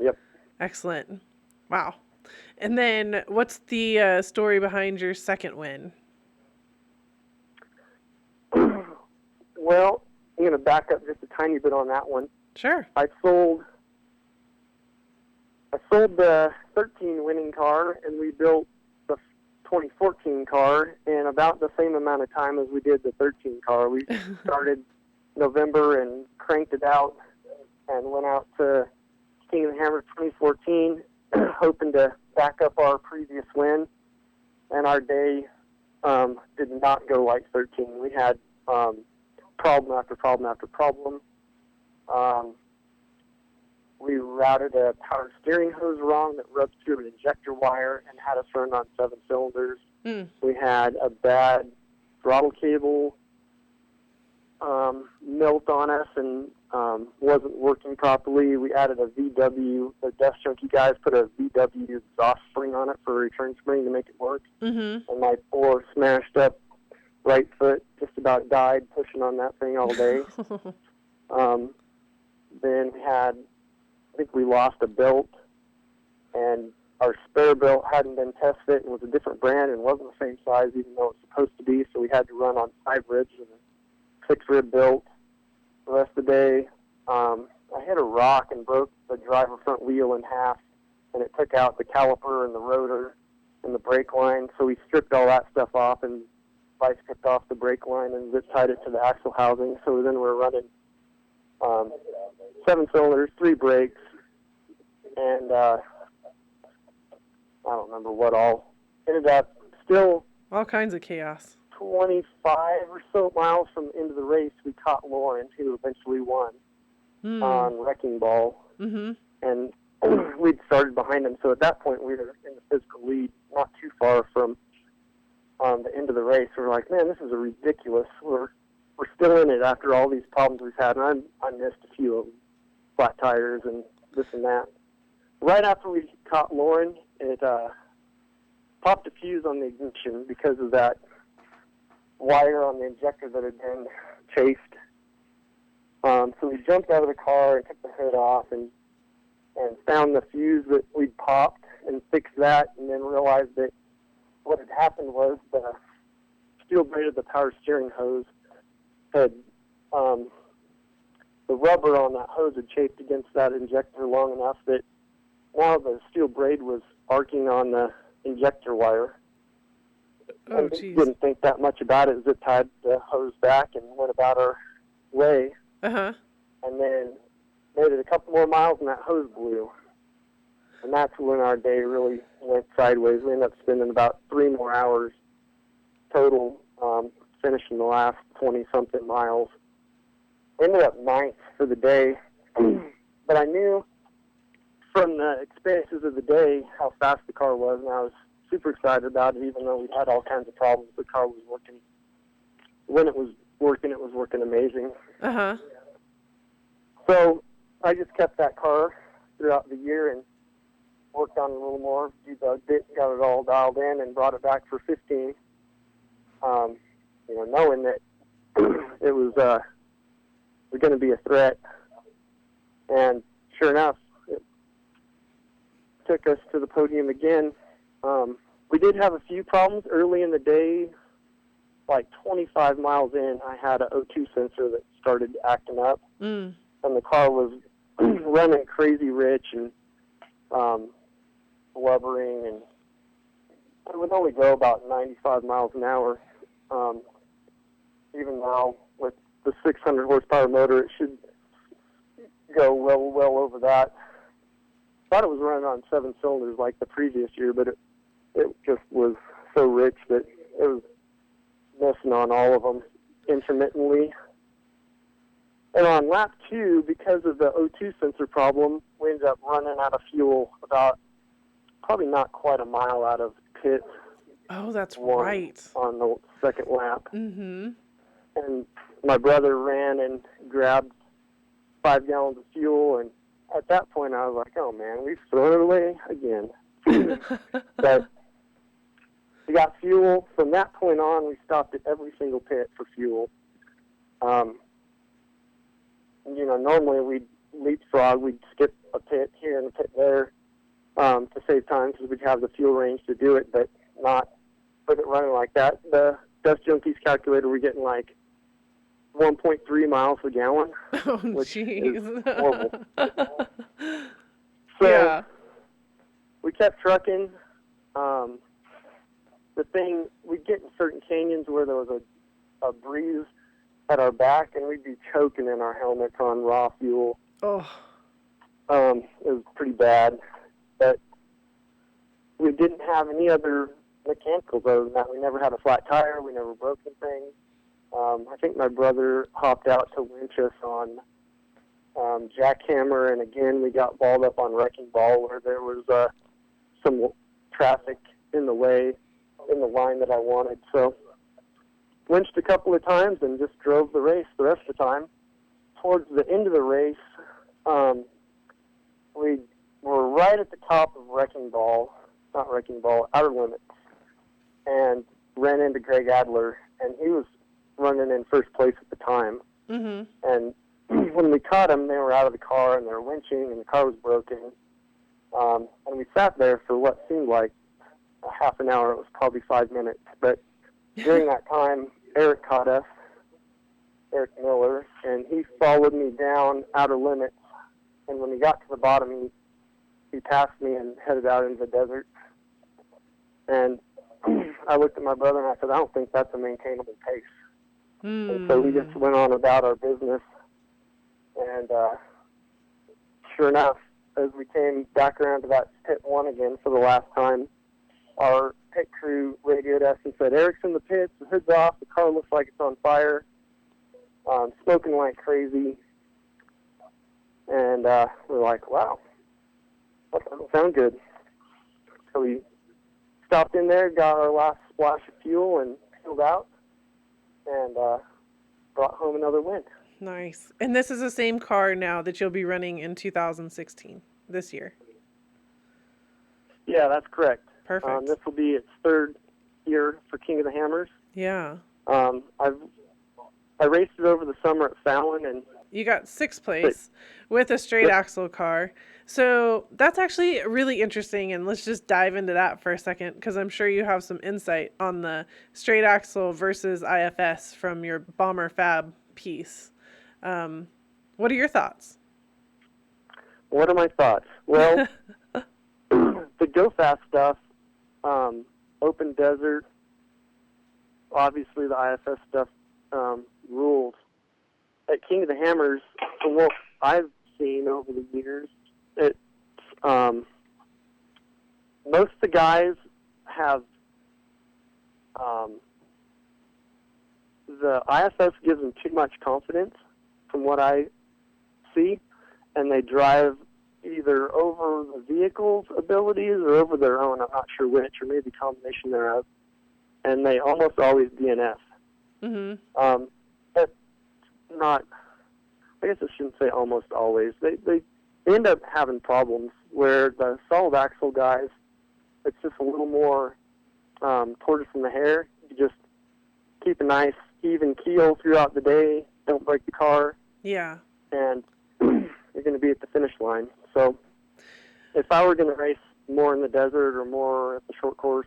Yep. Excellent. Wow. And then what's the story behind your second win? Well, I'm going to back up just a tiny bit on that one. Sure. I sold the 13 winning car, and we built the 2014 car in about the same amount of time as we did the 13 car. We started November and cranked it out and went out to King of the Hammer 2014, hoping to back up our previous win. And our day did not go like 13. We had problem after problem after problem. We routed a power steering hose wrong that rubbed through an injector wire and had us run on 7 cylinders. We had a bad throttle cable melt on us and wasn't working properly. We added a VW. The Death Junkie guys put a VW exhaust spring on it for a return spring to make it work. And my 4 smashed up right foot just about died pushing on that thing all day. Then I think we lost a belt, and our spare belt hadn't been test fit and was a different brand and wasn't the same size even though it was supposed to be, so we had to run on 5 ribs and a 6-rib belt the rest of the day. I hit a rock and broke the driver front wheel in half, and it took out the caliper and the rotor and the brake line, so we stripped all that stuff off and vice stripped off the brake line and zip tied it to the axle housing, so then we're running 7 cylinders, 3 brakes, and I don't remember what all. Ended up still all kinds of chaos. 25 or so miles from the end of the race, we caught Lauren, who eventually won on Wrecking Ball. Mm-hmm. And we'd started behind him, so at that point we were in the physical lead, not too far from the end of the race. We're like, man, this is ridiculous. We're still in it after all these problems we've had, and I missed a few of them, flat tires and this and that. Right after we caught Lauren, it popped a fuse on the ignition because of that wire on the injector that had been chafed. So we jumped out of the car and took the hood off and found the fuse that we'd popped and fixed that, and then realized that what had happened was the steel braid of the power steering hose had, the rubber on that hose had chafed against that injector long enough that now the steel braid was arcing on the injector wire. Oh, geez. Didn't think that much about it. Zip tied the hose back and went about our way. Uh-huh. And then made it a couple more miles and that hose blew. And that's when our day really went sideways. We ended up spending about 3 more hours total, finishing the last 20-something miles. We ended up 9th for the day. But I knew from the experiences of the day how fast the car was, and I was super excited about it, even though we had all kinds of problems. The car was working. When it was working amazing. Uh-huh. So I just kept that car throughout the year and worked on it a little more, debugged it, got it all dialed in, and brought it back for 15. Knowing that it was going to be a threat. And sure enough, it took us to the podium again. We did have a few problems early in the day. Like 25 miles in, I had an O2 sensor that started acting up. And the car was running crazy rich and blubbering, and it would only go about 95 miles an hour. Even now, with the 600 horsepower motor, it should go well over that. I thought it was running on 7 cylinders like the previous year, but it just was so rich that it was missing on all of them intermittently. And on lap 2, because of the O2 sensor problem, we ended up running out of fuel about probably not quite a mile out of pit. Oh, that's right. On the second lap. Mm-hmm. And my brother ran and grabbed 5 gallons of fuel, and at that point I was like, oh man, we've thrown it away again. But we got fuel. From that point on, we stopped at every single pit for fuel. Normally we'd leapfrog, we'd skip a pit here and a pit there to save time because we'd have the fuel range to do it, but not with it running like that. The Dust Junkies calculator, we're getting like 1.3 miles a gallon, which is horrible. So yeah. We kept trucking. The thing, we'd get in certain canyons where there was a breeze at our back, and we'd be choking in our helmets on raw fuel. Oh. It was pretty bad, but we didn't have any other mechanicals other than that. We never had a flat tire. We never broke anything. I think my brother hopped out to winch us on jackhammer, and again we got balled up on Wrecking Ball where there was some traffic in the way, in the line that I wanted. So winched a couple of times and just drove the race the rest of the time. Towards the end of the race, we were right at the top of Outer Limits, and ran into Greg Adler, and he was running in first place at the time. Mm-hmm. And when we caught him, they were out of the car, and they were winching, and the car was broken. And we sat there for what seemed like a half an hour. It was probably 5 minutes. But during that time, Eric caught us, Eric Miller, and he followed me down outer limits. And when he got to the bottom, he passed me and headed out into the desert. And I looked at my brother and I said, I don't think that's a maintainable pace. And so we just went on about our business. And sure enough, as we came back around to that pit 1 again for the last time, our pit crew radioed us and said, Eric's in the pits, the hood's off, the car looks like it's on fire, smoking like crazy. And we're like, wow, that doesn't sound good. So we stopped in there, got our last splash of fuel, and peeled out, and brought home another win. Nice. And this is the same car now that you'll be running in 2016, this year. Yeah, that's correct. Perfect. This will be its 3rd year for King of the Hammers. Yeah. I raced it over the summer at Fallon, and you got 6th place with a straight axle car. So that's actually really interesting, and let's just dive into that for a second, because I'm sure you have some insight on the straight axle versus IFS from your Bomber Fab piece. What are your thoughts? What are my thoughts? Well, the Go Fast stuff, open desert, obviously the IFS stuff rules. At King of the Hammers, from what I've seen over the years, it's most of the guys have the IFS gives them too much confidence from what I see, and they drive either over the vehicle's abilities or over their own. I'm not sure which, or maybe a combination thereof. And they almost always DNF. Mm-hmm. That's not, I guess I shouldn't say almost always. They end up having problems where the solid axle guys, it's just a little more tortoise in the hair. You just keep a nice even keel throughout the day, don't break the car. Yeah. And you're going to be at the finish line. So if I were going to race more in the desert or more at the short course,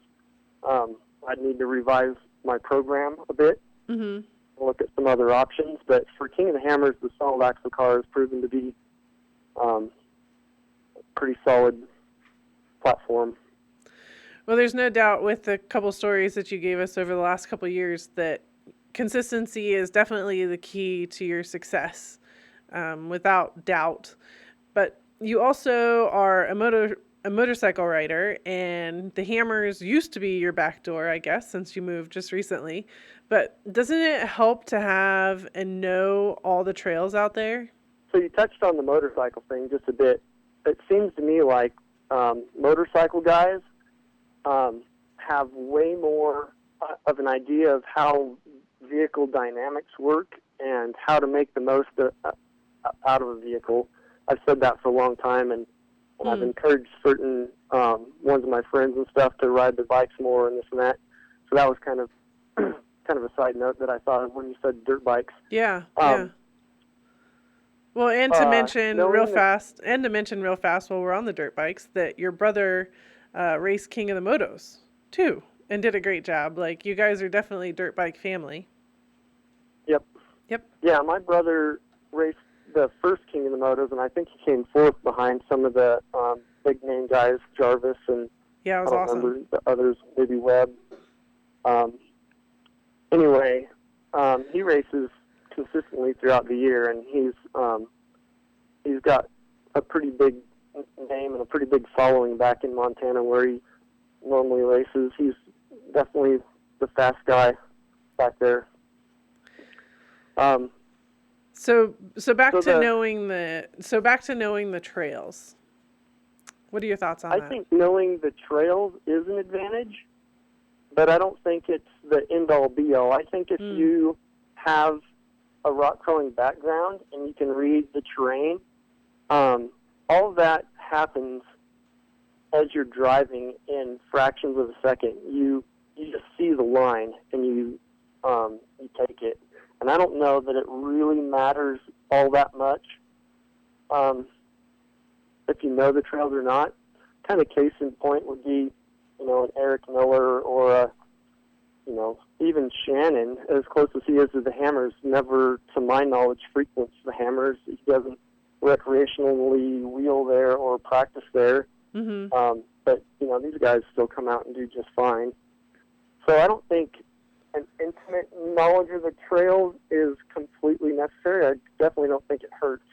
I'd need to revise my program a bit, look at some other options. But for King of the Hammers, the solid axle car has proven to be a pretty solid platform. Well, there's no doubt with the couple stories that you gave us over the last couple of years that consistency is definitely the key to your success, without doubt. But you also are a motorcycle rider, and the Hammers used to be your back door, I guess, since you moved just recently. But doesn't it help to have and know all the trails out there? So you touched on the motorcycle thing just a bit. It seems to me like motorcycle guys have way more of an idea of how vehicle dynamics work and how to make the most out of a vehicle. I've said that for a long time, and I've encouraged certain ones of my friends and stuff to ride their bikes more and this and that. So that was kind of a side note that I thought of when you said dirt bikes. Yeah. Yeah. Well, and to mention real fast while we're on the dirt bikes, that your brother raced King of the Motos too, and did a great job. Like, you guys are definitely a dirt bike family. Yep. Yeah, my brother raced the first King of the Motos, and I think he came 4th behind some of the big name guys, Jarvis and yeah, it was awesome. Remember the others, maybe Webb. Anyway, he races consistently throughout the year, and he's got a pretty big name and a pretty big following back in Montana where he normally races. He's definitely the fast guy back there. So back to knowing the trails. What are your thoughts on that? I think knowing the trails is an advantage, but I don't think it's the end-all be-all. I think if you have a rock crawling background and you can read the terrain, all of that happens as you're driving in fractions of a second. You just see the line, and you take it. And I don't know that it really matters all that much if you know the trails or not. Kind of case in point would be, an Eric Miller or even Shannon, as close as he is to the hammers, never, to my knowledge, frequents the hammers. He doesn't recreationally wheel there or practice there. Mm-hmm. But, these guys still come out and do just fine. So I don't think an intimate knowledge of the trails is completely necessary. I definitely don't think it hurts.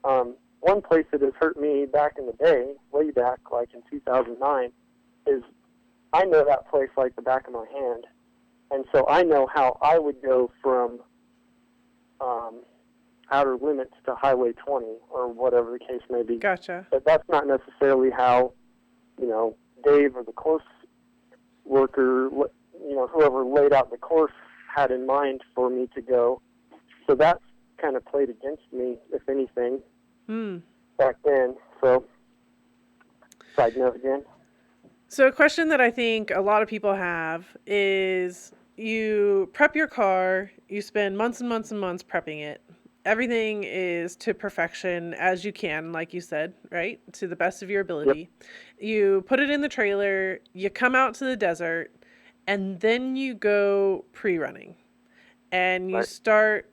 One place that has hurt me back in the day, way back, like in 2009, is I know that place like the back of my hand. And so I know how I would go from outer limits to Highway 20 or whatever the case may be. Gotcha. But that's not necessarily how, Dave or the course worker, whoever laid out the course had in mind for me to go. So that's kind of played against me, if anything, back then. So, side note again. So a question that I think a lot of people have is you prep your car, you spend months and months and months prepping it. Everything is to perfection as you can, like you said, right? To the best of your ability. Yep. You put it in the trailer, you come out to the desert, and then you go pre-running. And you start,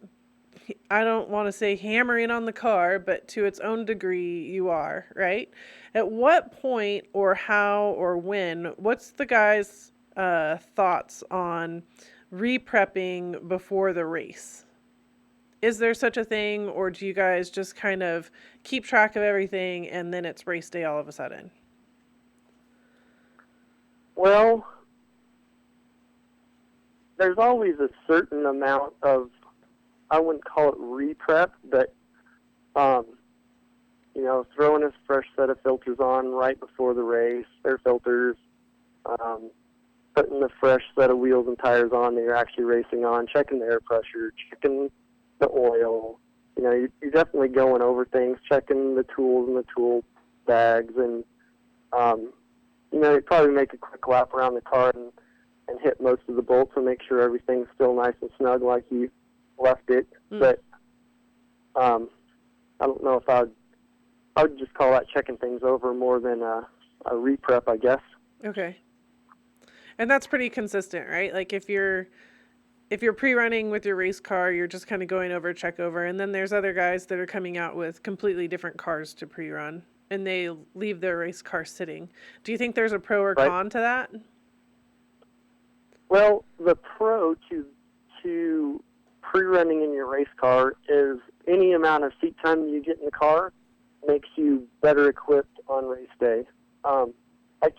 I don't want to say hammering on the car, but to its own degree you are, right? At what point or how or when, what's the guy's thoughts on re-prepping before the race? Is there such a thing, or do you guys just kind of keep track of everything and then it's race day all of a sudden? Well, there's always a certain amount of, I wouldn't call it re-prep, but, throwing a fresh set of filters on right before the race, air filters, putting the fresh set of wheels and tires on that you're actually racing on, checking the air pressure, checking the oil. You're definitely going over things, checking the tools and the tool bags, and, you'd probably make a quick lap around the car and hit most of the bolts and make sure everything's still nice and snug like you left it. But I don't know if I would just call that checking things over more than a re-prep, I guess. Okay. And that's pretty consistent, right? Like if you're pre-running with your race car, you're just kind of going over, check over. And then there's other guys that are coming out with completely different cars to pre-run, and they leave their race car sitting. Do you think there's a pro or con to that? Well, the pro to pre-running in your race car is any amount of seat time you get in the car makes you better equipped on race day. I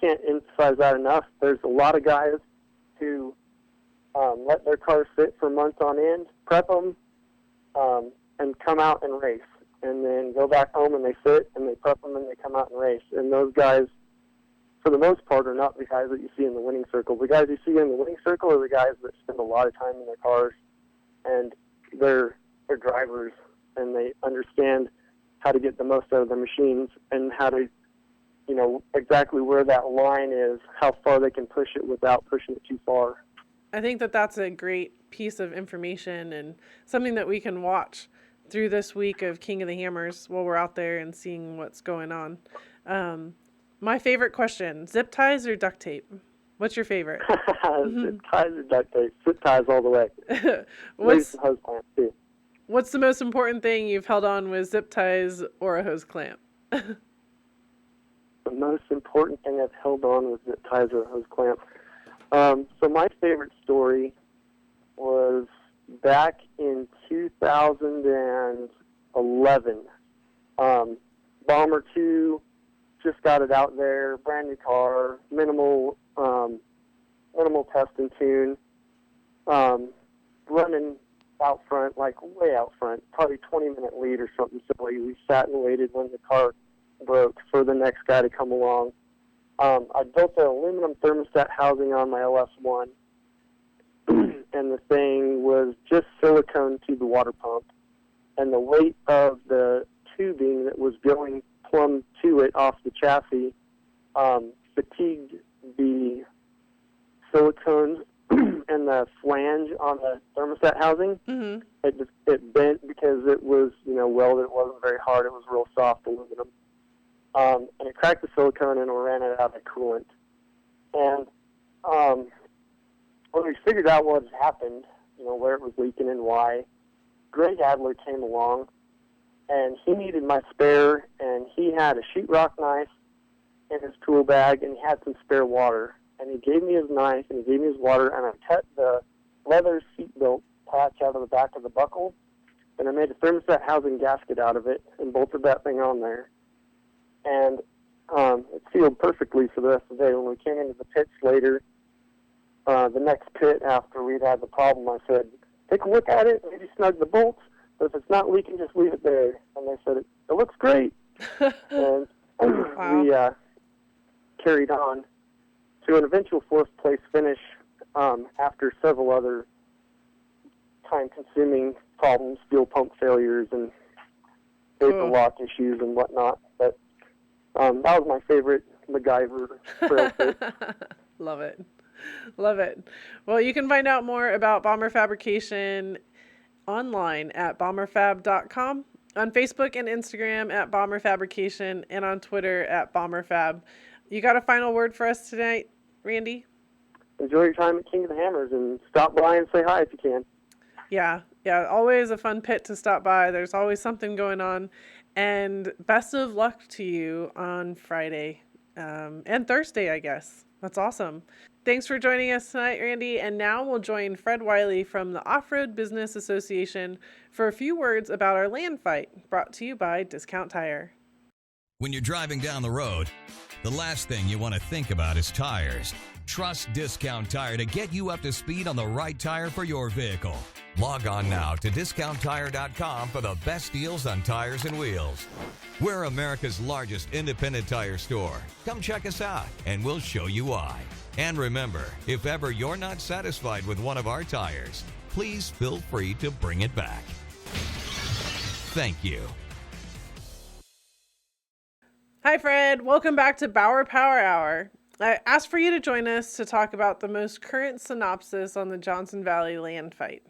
can't emphasize that enough. There's a lot of guys who let their cars sit for months on end, prep them, and come out and race. And then go back home and they sit and they prep them and they come out and race. And those guys, for the most part, are not the guys that you see in the winning circle. The guys you see in the winning circle are the guys that spend a lot of time in their cars, and they're drivers, and they understand how to get the most out of their machines and how to, exactly where that line is, how far they can push it without pushing it too far. I think that that's a great piece of information and something that we can watch through this week of King of the Hammers while we're out there and seeing what's going on. My favorite question, zip ties or duct tape? What's your favorite? Zip ties or duct tape? Zip ties all the way. What's the hose clamp too. What's the most important thing you've held on with zip ties or a hose clamp? The most important thing I've held on with zip ties or a hose clamp. So my favorite story was back in 2011. Bomber 2, just got it out there, brand new car, minimal test and tune, running out front, like way out front, probably 20-minute lead or something silly. We sat and waited when the car broke for the next guy to come along. I built an aluminum thermostat housing on my LS1, and the thing was just silicone to the water pump. And the weight of the tubing that was going plumb to it off the chassis fatigued the silicone and the flange on the thermostat housing, Mm-hmm. it bent because it was, welded. It wasn't very hard. It was real soft aluminum. And it cracked the silicone and ran it out of coolant. And when we figured out what had happened, where it was leaking and why, Greg Adler came along, and he needed my spare, and he had a sheetrock knife in his tool bag, and he had some spare water. And he gave me his knife, and he gave me his water, and I cut the leather seatbelt patch out of the back of the buckle, and I made a thermostat housing gasket out of it and bolted that thing on there. And it sealed perfectly for the rest of the day. When we came into the pits later, the next pit after we'd had the problem, I said, take a look at it, maybe snug the bolts, but if it's not leaking, just leave it there. And they said, it looks great. And Wow. we carried on to an eventual fourth-place finish after several other time-consuming problems, fuel pump failures and vapor lock issues and whatnot. But that was my favorite MacGyver trail pit. Love it. Love it. Well, you can find out more about Bomber Fabrication online at bomberfab.com, on Facebook and Instagram at Bomber Fabrication, and on Twitter at BomberFab. You got a final word for us tonight, Randy? Enjoy your time at King of the Hammers and stop by and say hi if you can. Yeah, always a fun pit to stop by. There's always something going on. And best of luck to you on Friday and Thursday, I guess. That's awesome. Thanks for joining us tonight, Randy. And now we'll join Fred Wiley from the Off-Road Business Association for a few words about our land fight, brought to you by Discount Tire. When you're driving down the road, the last thing you want to think about is tires. Trust Discount Tire to get you up to speed on the right tire for your vehicle. Log on now to discounttire.com for the best deals on tires and wheels. We're America's largest independent tire store. Come check us out and we'll show you why. And remember, if ever you're not satisfied with one of our tires, please feel free to bring it back. Thank you. Hi, Fred. Welcome back to Bauer Power Hour. I asked for you to join us to talk about the most current synopsis on the Johnson Valley land fight.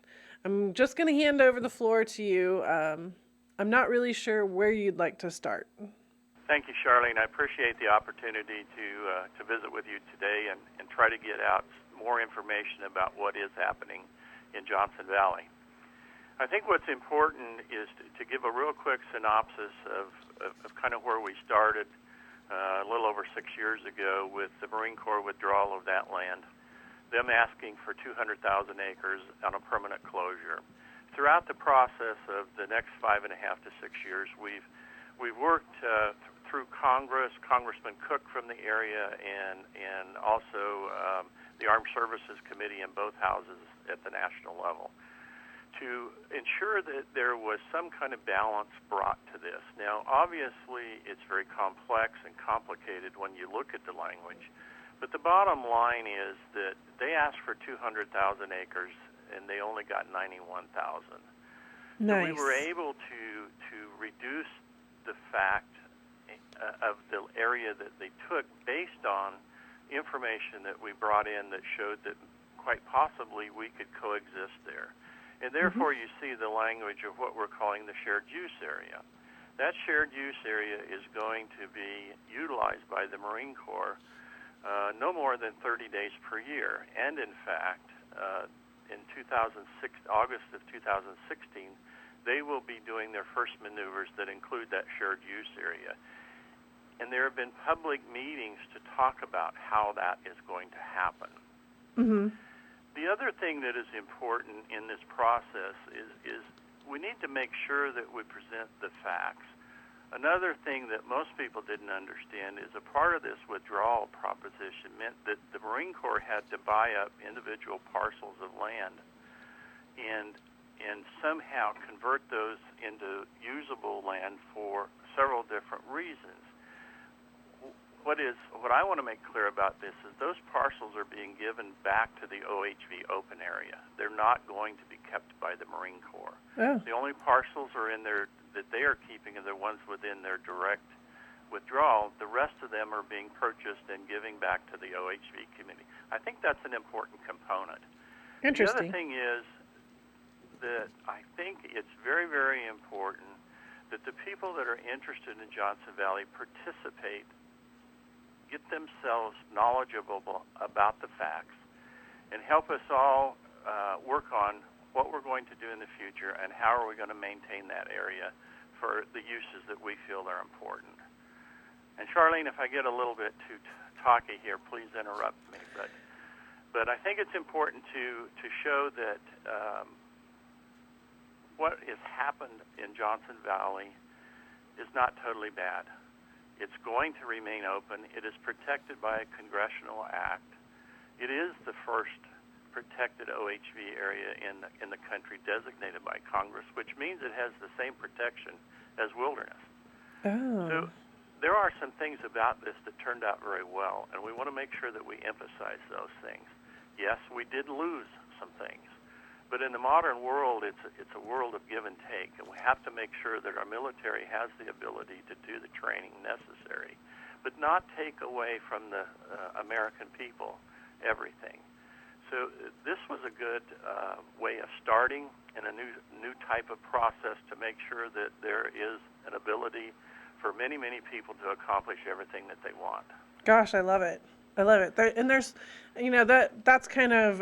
I'm just going to hand over the floor to you. I'm not really sure where you'd like to start. Thank you, Charlene. I appreciate the opportunity to visit with you today and try to get out more information about what is happening in Johnson Valley. I think what's important is to give a real quick synopsis of kind of where we started a little over 6 years ago with the Marine Corps withdrawal of that land, them asking for 200,000 acres on a permanent closure. Throughout the process of the next 5.5 to 6 years, we've worked through Congress, Congressman Cook from the area, and also the Armed Services Committee in both houses at the national level, to ensure that there was some kind of balance brought to this. Now, obviously, it's very complex and complicated when you look at the language, but the bottom line is that they asked for 200,000 acres, and they only got 91,000. Nice. So we were able to reduce the fact of the area that they took based on information that we brought in that showed that quite possibly we could coexist there. And therefore, you see the language of what we're calling the shared use area. That shared use area is going to be utilized by the Marine Corps no more than 30 days per year. And in fact, in August of 2016, they will be doing their first maneuvers that include that shared use area. And there have been public meetings to talk about how that is going to happen. Mm-hmm. The other thing that is important in this process is we need to make sure that we present the facts. Another thing that most people didn't understand is a part of this withdrawal proposition meant that the Marine Corps had to buy up individual parcels of land and somehow convert those into usable land for several different reasons. What I want to make clear about this is those parcels are being given back to the OHV open area. They're not going to be kept by the Marine Corps. Oh. The only parcels are in there that they are keeping are the ones within their direct withdrawal. The rest of them are being purchased and giving back to the OHV community. I think that's an important component. Interesting. The other thing is that I think it's very, very important that the people that are interested in Johnson Valley participate, get themselves knowledgeable about the facts, and help us all work on what we're going to do in the future and how are we going to maintain that area for the uses that we feel are important. And Charlene, if I get a little bit too talky here, please interrupt me. But I think it's important to show that what has happened in Johnson Valley is not totally bad. It's going to remain open. It is protected by a congressional act. It is the first protected OHV area in the country designated by Congress, which means it has the same protection as wilderness. Oh. So there are some things about this that turned out very well, and we want to make sure that we emphasize those things. Yes, we did lose some things, but in the modern world, it's a world of give and take, and we have to make sure that our military has the ability to do the training necessary, but not take away from the American people everything. So this was a good way of starting in a new type of process to make sure that there is an ability for many, many people to accomplish everything that they want. Gosh, I love it. I love it. And there's, that's kind of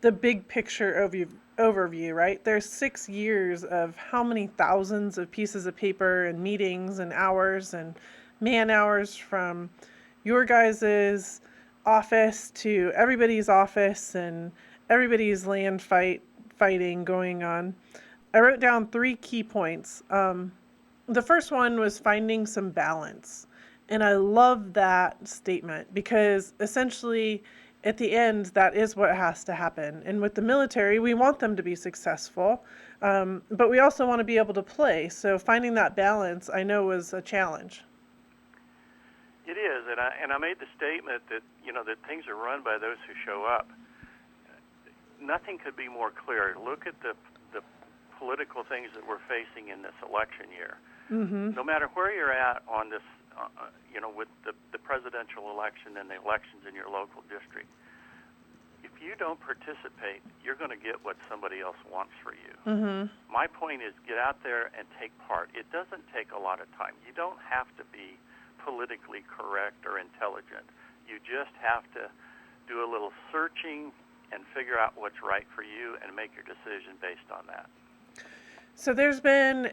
the big picture overview, right? There's 6 years of how many thousands of pieces of paper and meetings and hours and man hours from your guys's office to everybody's office and everybody's land fighting going on. I wrote down 3 key points. The first one was finding some balance. And I love that statement because essentially at the end, that is what has to happen. And with the military, we want them to be successful, but we also want to be able to play. So finding that balance, I know, was a challenge. It is, and I made the statement that that things are run by those who show up. Nothing could be more clear. Look at the political things that we're facing in this election year. Mm-hmm. No matter where you're at on this, with the presidential election and the elections in your local district, if you don't participate, you're going to get what somebody else wants for you. Mm-hmm. My point is get out there and take part. It doesn't take a lot of time. You don't have to be politically correct or intelligent. You just have to do a little searching and figure out what's right for you and make your decision based on that. So there's been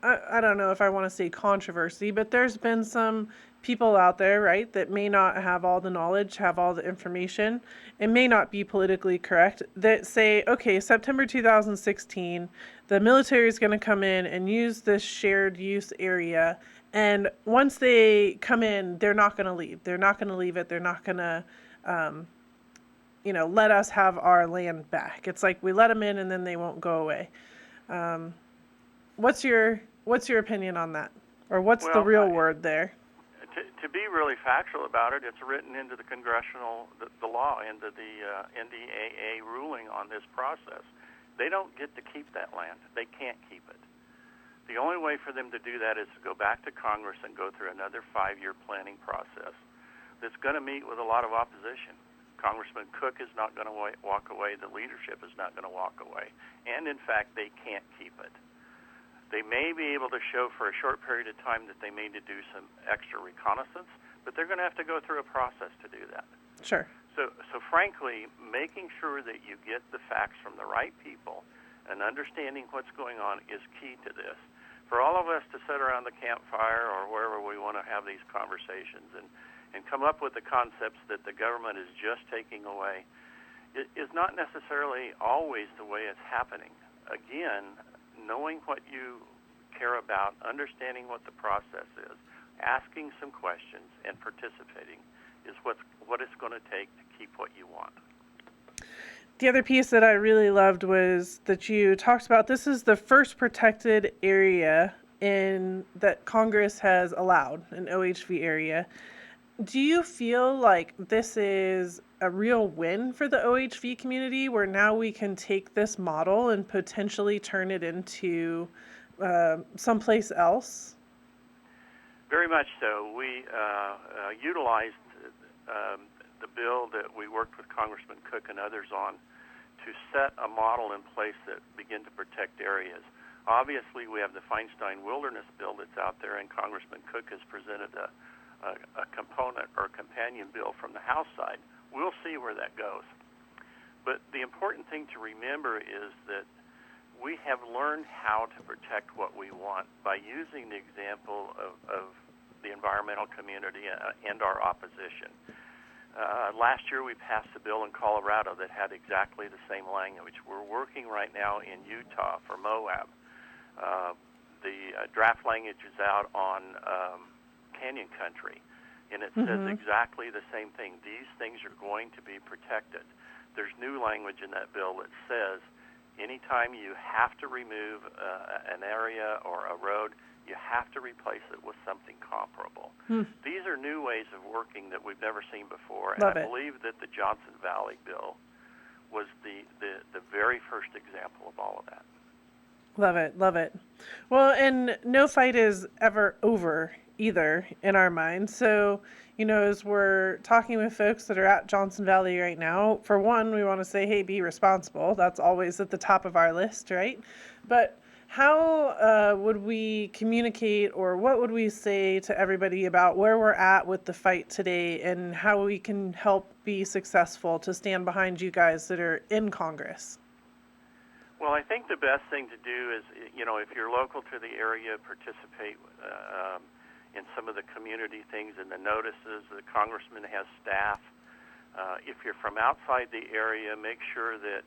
I don't know if I want to say controversy, but there's been some people out there, right, that may not have all the knowledge, have all the information, and may not be politically correct, that say, okay, September 2016, the military is going to come in and use this shared use area, and once they come in, they're not going to leave. They're not going to leave it. They're not going to, let us have our land back. It's like we let them in and then they won't go away. What's your opinion on that? Or what's the real word there? To be really factual about it, it's written into the the law, into the NDAA ruling on this process. They don't get to keep that land. They can't keep it. The only way for them to do that is to go back to Congress and go through another 5-year planning process that's going to meet with a lot of opposition. Congressman Cook is not going to walk away. The leadership is not going to walk away. And, in fact, they can't keep it. They may be able to show for a short period of time that they need to do some extra reconnaissance, but they're going to have to go through a process to do that. Sure. So frankly, making sure that you get the facts from the right people and understanding what's going on is key to this. For all of us to sit around the campfire or wherever we want to have these conversations and come up with the concepts that the government is just taking away is not necessarily always the way it's happening. Again, knowing what you care about, understanding what the process is, asking some questions, and participating is what it's going to take to keep what you want. The other piece that I really loved was that you talked about this is the first protected area that Congress has allowed, an OHV area. Do you feel like this is a real win for the OHV community where now we can take this model and potentially turn it into someplace else? Very much so. We utilized the bill that we worked with Congressman Cook and others on to set a model in place that begin to protect areas. Obviously, we have the Feinstein Wilderness Bill that's out there, and Congressman Cook has presented a component or companion bill from the House side. We'll see where that goes. But the important thing to remember is that we have learned how to protect what we want by using the example of the environmental community and our opposition. Last year we passed a bill in Colorado that had exactly the same language. We're working right now in Utah for Moab. The draft language is out on Canyon Country, and it says exactly the same thing. These things are going to be protected. There's new language in that bill that says anytime you have to remove an area or a road, you have to replace it with something comparable. These are new ways of working that we've never seen before, and I believe that the Johnson Valley bill was the very first example of all of that. Love it, love it. Well, and no fight is ever over either in our minds. So, you know, as we're talking with folks that are at Johnson Valley right now, for one, we want to say, hey, be responsible. That's always at the top of our list, right? But how would we communicate, or what would we say to everybody about where we're at with the fight today and how we can help be successful to stand behind you guys that are in Congress? Well, I think the best thing to do is, you know, if you're local to the area, participate in some of the community things and the notices. The congressman has staff. If you're from outside the area, make sure that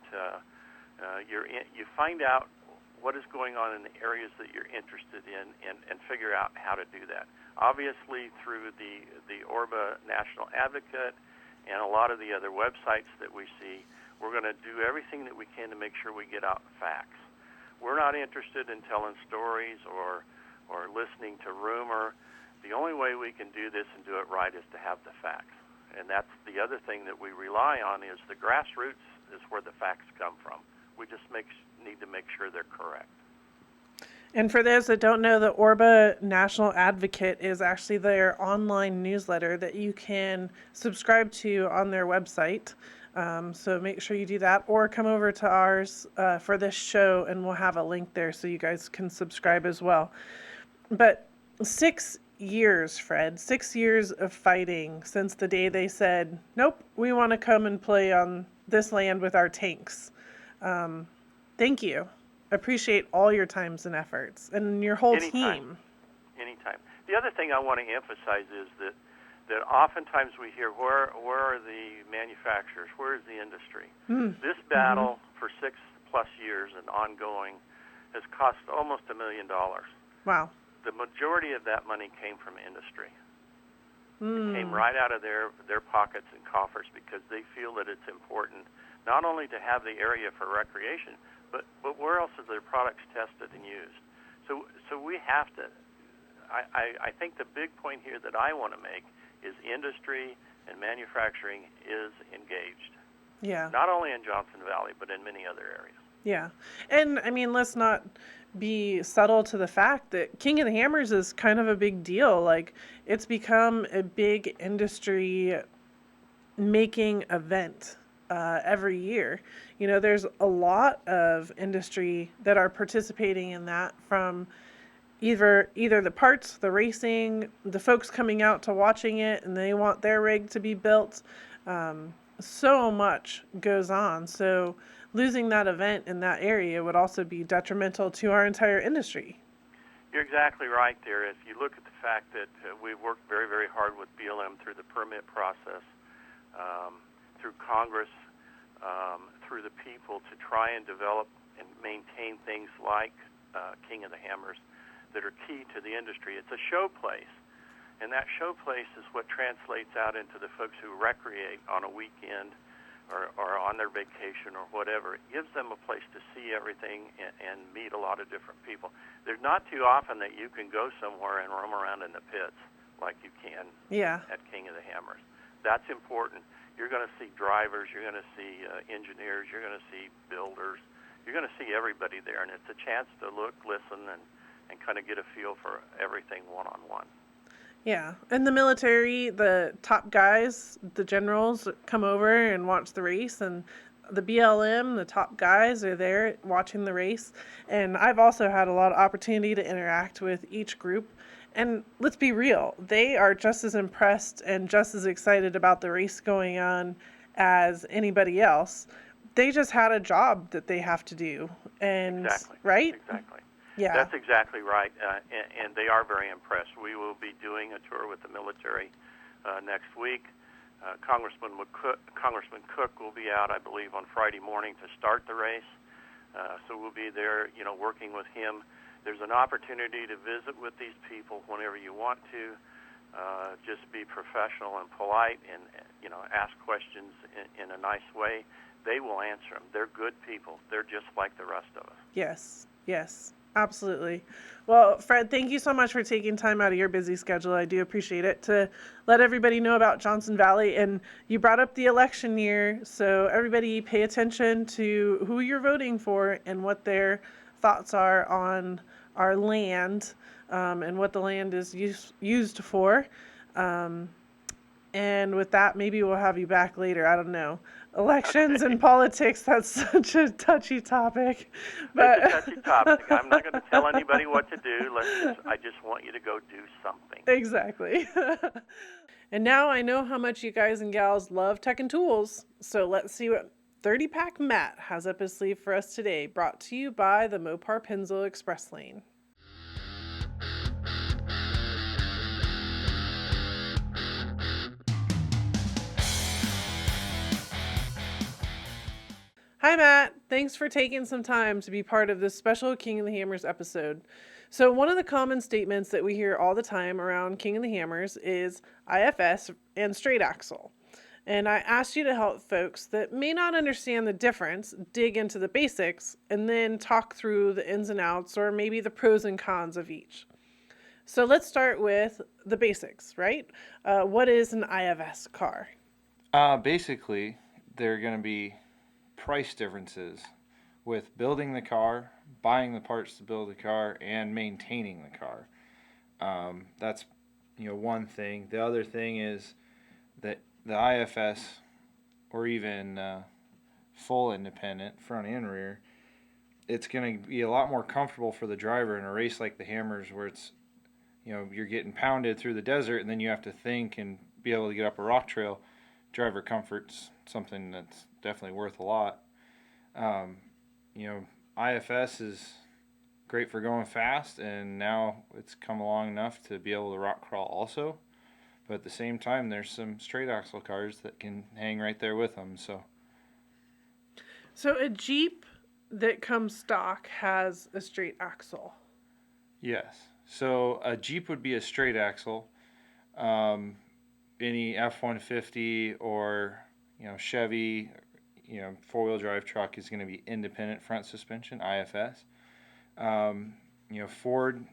you find out what is going on in the areas that you're interested in and figure out how to do that. Obviously, through the ORBA National Advocate and a lot of the other websites that we see, we're going to do everything that we can to make sure we get out facts. We're not interested in telling stories or listening to rumor. The only way we can do this and do it right is to have the facts. And that's the other thing that we rely on is the grassroots is where the facts come from. We just need to make sure they're correct. And for those that don't know, the ORBA National Advocate is actually their online newsletter that you can subscribe to on their website. So make sure you do that, or come over to ours for this show, and we'll have a link there so you guys can subscribe as well. But 6 years, Fred, 6 years of fighting since the day they said, nope, we want to come and play on this land with our tanks. Thank you. Appreciate all your times and efforts and your whole team. Anytime. The other thing I want to emphasize is that oftentimes we hear, where are the manufacturers? Where is the industry? This battle for 6+ years and ongoing has cost almost $1 million. Wow. The majority of that money came from industry. It came right out of their pockets and coffers because they feel that it's important not only to have the area for recreation, but where else are their products tested and used? So we have to, I think the big point here that I want to make is industry and manufacturing is engaged. Yeah. Not only in Johnson Valley, but in many other areas. Yeah. And I mean, let's not be subtle to the fact that King of the Hammers is kind of a big deal. Like, it's become a big industry making event every year. You know, there's a lot of industry that are participating in that, from either the parts, the racing, the folks coming out to watching it, and they want their rig to be built. So much goes on. So losing that event in that area would also be detrimental to our entire industry. You're exactly right there. If you look at the fact that we've worked very, very hard with BLM through the permit process, through Congress, through the people to try and develop and maintain things like King of the Hammers that are key to the industry. It's a show place, and that show place is what translates out into the folks who recreate on a weekend or on their vacation or whatever. It gives them a place to see everything and meet a lot of different people. There's not too often that you can go somewhere and roam around in the pits like you can at King of the Hammers. That's important. You're going to see drivers, you're going to see engineers, you're going to see builders, you're going to see everybody there, and it's a chance to look, listen, and kind of get a feel for everything one-on-one. Yeah, and the military, the top guys, the generals come over and watch the race, and the BLM, the top guys are there watching the race. And I've also had a lot of opportunity to interact with each group. And let's be real, they are just as impressed and just as excited about the race going on as anybody else. They just had a job that they have to do. And Exactly. right? Exactly. Yeah. That's exactly right, and they are very impressed. We will be doing a tour with the military next week. Congressman Cook will be out, I believe, on Friday morning to start the race. So we'll be there, working with him. There's an opportunity to visit with these people whenever you want to. Just be professional and polite, and ask questions in a nice way. They will answer them. They're good people. They're just like the rest of us. Yes. Yes. Absolutely. Well, Fred, thank you so much for taking time out of your busy schedule. I do appreciate it, to let everybody know about Johnson Valley. And you brought up the election year, so everybody pay attention to who you're voting for and what their thoughts are on our land, and what the land is used for. And with that, maybe we'll have you back later. I don't know. Elections and politics, that's such a touchy topic. But It's a touchy topic. I'm not going to tell anybody what to do. I just want you to go do something. Exactly. And now I know how much you guys and gals love tech and tools. So let's see what 30-pack Matt has up his sleeve for us today. Brought to you by the Mopar Pennzoil Express Lane. Hi, Matt. Thanks for taking some time to be part of this special King of the Hammers episode. So one of the common statements that we hear all the time around King of the Hammers is IFS and straight axle. And I asked you to help folks that may not understand the difference, dig into the basics, and then talk through the ins and outs, or maybe the pros and cons of each. So let's start with the basics, right? What is an IFS car? Basically, they're going to be price differences with building the car, buying the parts to build the car, and maintaining the car. That's one thing. The other thing is that the IFS, or even full independent, front and rear, it's going to be a lot more comfortable for the driver in a race like the Hammers, where it's you're getting pounded through the desert, and then you have to think and be able to get up a rock trail. Driver comfort's something that's definitely worth a lot. IFS is great for going fast, and now it's come along enough to be able to rock crawl also. But at the same time, there's some straight axle cars that can hang right there with them. So a Jeep that comes stock has a straight axle. Yes. So a Jeep would be a straight axle. Any F-150 or Chevy, four-wheel drive truck is going to be independent front suspension, IFS. Ford,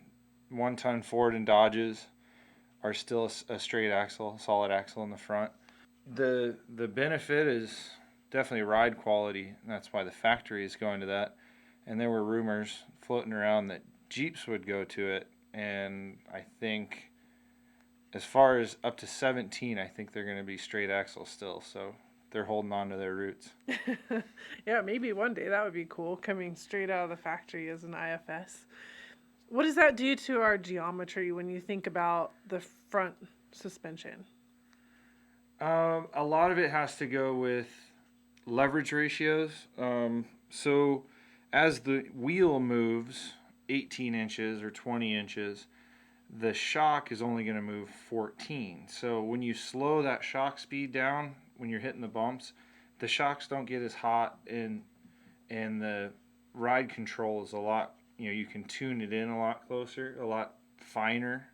one-ton Ford and Dodges are still a straight axle, solid axle in the front. The benefit is definitely ride quality, and that's why the factory is going to that. And there were rumors floating around that Jeeps would go to it, and I think as far as up to 17, I think they're going to be straight axle still, so they're holding on to their roots. Yeah, maybe one day that would be cool, coming straight out of the factory as an IFS. What does that do to our geometry when you think about the front suspension? A lot of it has to go with leverage ratios. So as the wheel moves 18 inches or 20 inches, the shock is only going to move 14. So when you slow that shock speed down, when you're hitting the bumps, the shocks don't get as hot, and the ride control is a lot, you can tune it in a lot closer, a lot finer.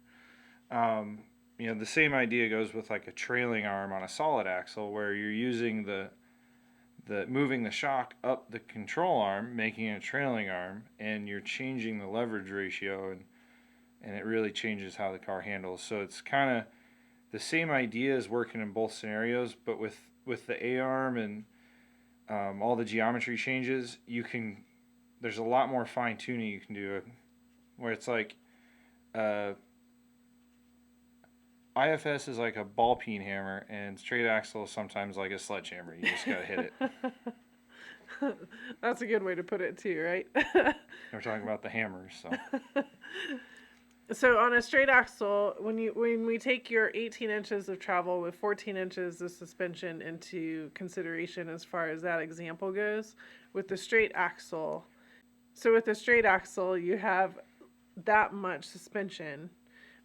The same idea goes with like a trailing arm on a solid axle, where you're using the moving the shock up the control arm, making it a trailing arm, and you're changing the leverage ratio, and it really changes how the car handles. So it's kind of the same idea is working in both scenarios, but with the A-arm and all the geometry changes, there's a lot more fine-tuning you can do, where it's like IFS is like a ball peen hammer, and straight axle is sometimes like a sledgehammer. You just gotta hit it. That's a good way to put it too, right? We're talking about the hammers, so. So on a straight axle, when we take your 18 inches of travel with 14 inches of suspension into consideration as far as that example goes, with the straight axle, you have that much suspension,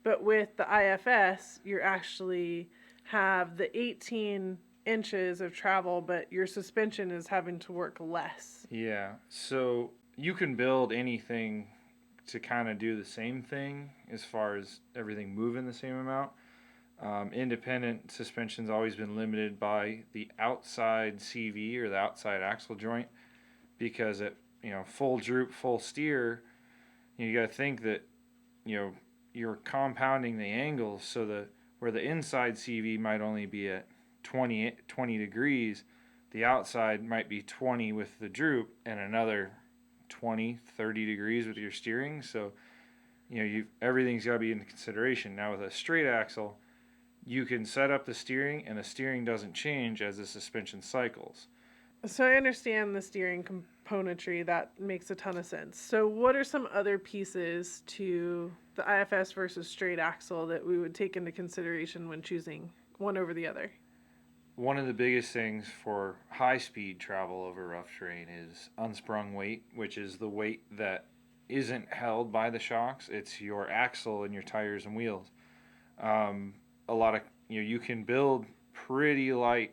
but with the IFS, you actually have the 18 inches of travel, but your suspension is having to work less. Yeah, so you can build anything to kind of do the same thing as far as everything moving the same amount. Independent suspension's always been limited by the outside CV or the outside axle joint, because at full droop, full steer, you got to think that you're compounding the angles, so where the inside CV might only be at 20 degrees, the outside might be 20 with the droop and another 20, 30 degrees with your steering. So, everything's got to be in consideration. Now with a straight axle, you can set up the steering and the steering doesn't change as the suspension cycles. So I understand the steering componentry. That makes a ton of sense. So what are some other pieces to the IFS versus straight axle that we would take into consideration when choosing one over the other? One of the biggest things for high-speed travel over rough terrain is unsprung weight, which is the weight that isn't held by the shocks. It's your axle and your tires and wheels. A lot of you can build pretty light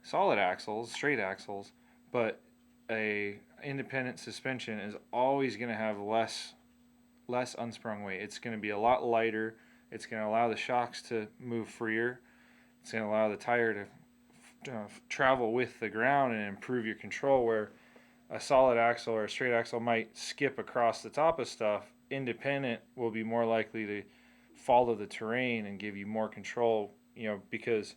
solid axles, straight axles, but a independent suspension is always going to have less unsprung weight. It's going to be a lot lighter. It's going to allow the shocks to move freer. It's going to allow the tire to travel with the ground and improve your control, where a solid axle or a straight axle might skip across the top of stuff. Independent will be more likely to follow the terrain and give you more control, because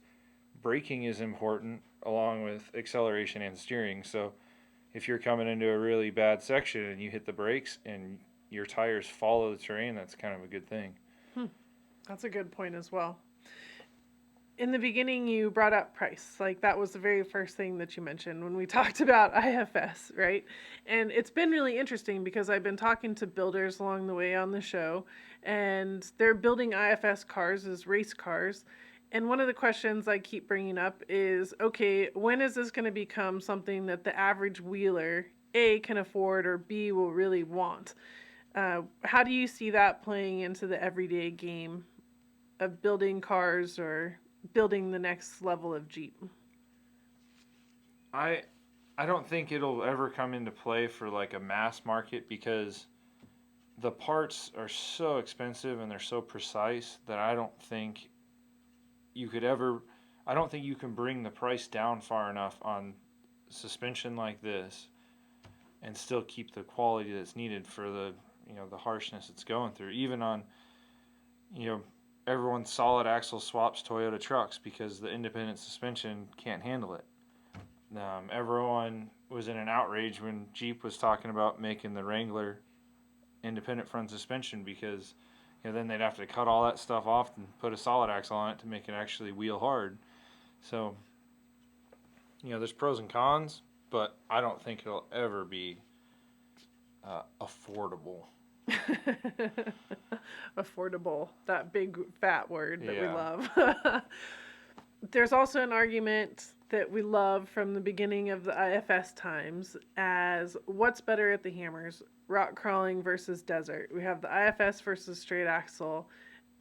braking is important along with acceleration and steering. So if you're coming into a really bad section and you hit the brakes and your tires follow the terrain, that's kind of a good thing. That's a good point as well. In the beginning, you brought up price. Like, that was the very first thing that you mentioned when we talked about IFS, right? And it's been really interesting because I've been talking to builders along the way on the show, and they're building IFS cars as race cars. And one of the questions I keep bringing up is, okay, when is this going to become something that the average wheeler, A, can afford, or B, will really want? How do you see that playing into the everyday game of building cars or building the next level of Jeep? I don't think it'll ever come into play for like a mass market, because the parts are so expensive and they're so precise that I don't think you can bring the price down far enough on suspension like this and still keep the quality that's needed for the harshness it's going through. Even on, everyone solid axle swaps Toyota trucks because the independent suspension can't handle it. Everyone was in an outrage when Jeep was talking about making the Wrangler independent front suspension, because then they'd have to cut all that stuff off and put a solid axle on it to make it actually wheel hard. So, there's pros and cons, but I don't think it'll ever be affordable. Affordable, that big fat word that we love. There's also an argument that we love from the beginning of the IFS times as what's better at the hammers, rock crawling versus desert. We have the IFS versus straight axle.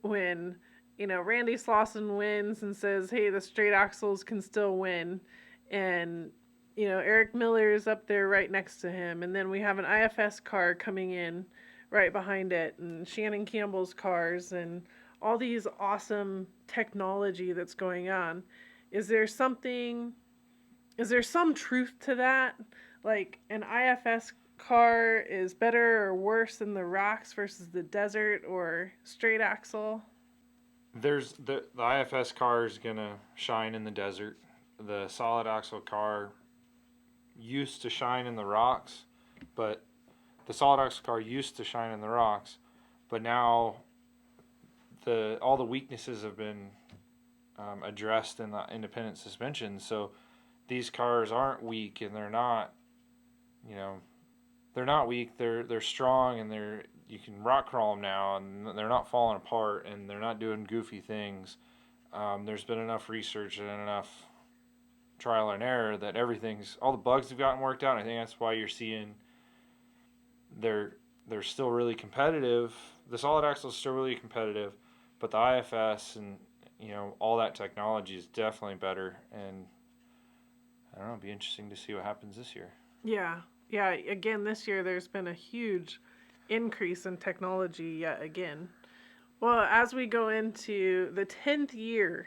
When, Randy Slawson wins and says, hey, the straight axles can still win. And, Eric Miller is up there right next to him. And then we have an IFS car coming in right behind it, and Shannon Campbell's cars, and all these awesome technology that's going on. Is there some truth to that? Like, an IFS car is better or worse than the rocks versus the desert or straight axle? There's the IFS car is going to shine in the desert. The solid axle car used to shine in the rocks, but the solid axle car used to shine in the rocks, but now all the weaknesses have been addressed in the independent suspension. So these cars aren't weak, and they're not, they're not weak. They're strong, and you can rock crawl them now, and they're not falling apart, and they're not doing goofy things. There's been enough research and enough trial and error that all the bugs have gotten worked out. And I think that's why you're seeing they're still really competitive. The solid axle is still really competitive, but the IFS and all that technology is definitely better. And I don't know, it'll be interesting to see what happens this year. Yeah. Again, this year there's been a huge increase in technology yet again. Well, as we go into the 10th year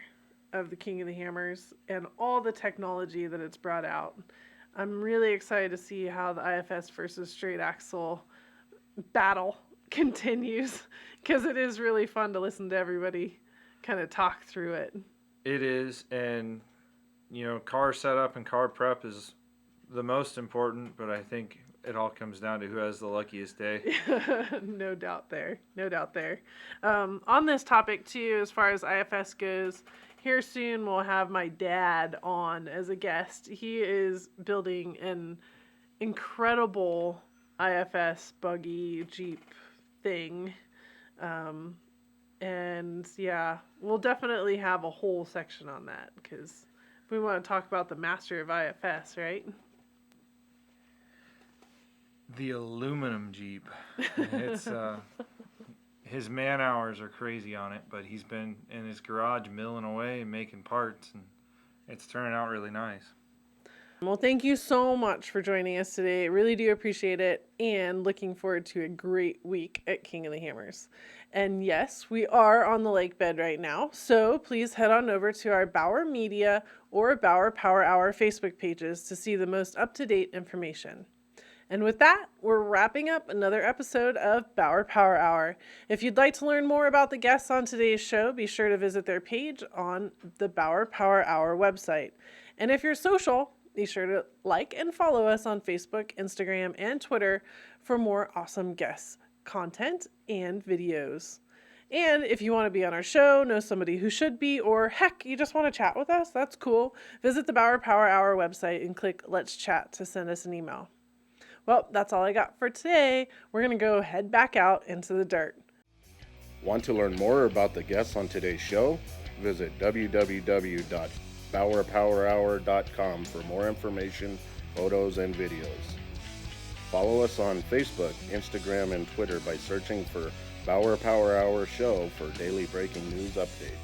of the King of the Hammers and all the technology that it's brought out, I'm really excited to see how the IFS versus straight axle battle continues, because it is really fun to listen to everybody kind of talk through it. It is, and car setup and car prep is the most important, but I think it all comes down to who has the luckiest day. No doubt there. On this topic too, as far as IFS goes, here soon we'll have my dad on as a guest. He is building an incredible IFS buggy Jeep thing. And yeah, we'll definitely have a whole section on that, because we want to talk about the master of IFS, right? The aluminum Jeep. It's his man hours are crazy on it, but he's been in his garage milling away and making parts, and it's turning out really nice. Well, thank you so much for joining us today. I really do appreciate it, and looking forward to a great week at King of the Hammers. And yes, we are on the lake bed right now, so please head on over to our Bauer Media or Bauer Power Hour Facebook pages to see the most up-to-date information. And with that, we're wrapping up another episode of Bauer Power Hour. If you'd like to learn more about the guests on today's show, be sure to visit their page on the Bauer Power Hour website. And if you're social, be sure to like and follow us on Facebook, Instagram, and Twitter for more awesome guest content and videos. And if you want to be on our show, know somebody who should be, or heck, you just want to chat with us, that's cool. Visit the Bauer Power Hour website and click Let's Chat to send us an email. Well, that's all I got for today. We're going to go head back out into the dirt. Want to learn more about the guests on today's show? Visit www.BauerPowerHour.com for more information, photos, and videos. Follow us on Facebook, Instagram, and Twitter by searching for Bauer Power Hour Show for daily breaking news updates.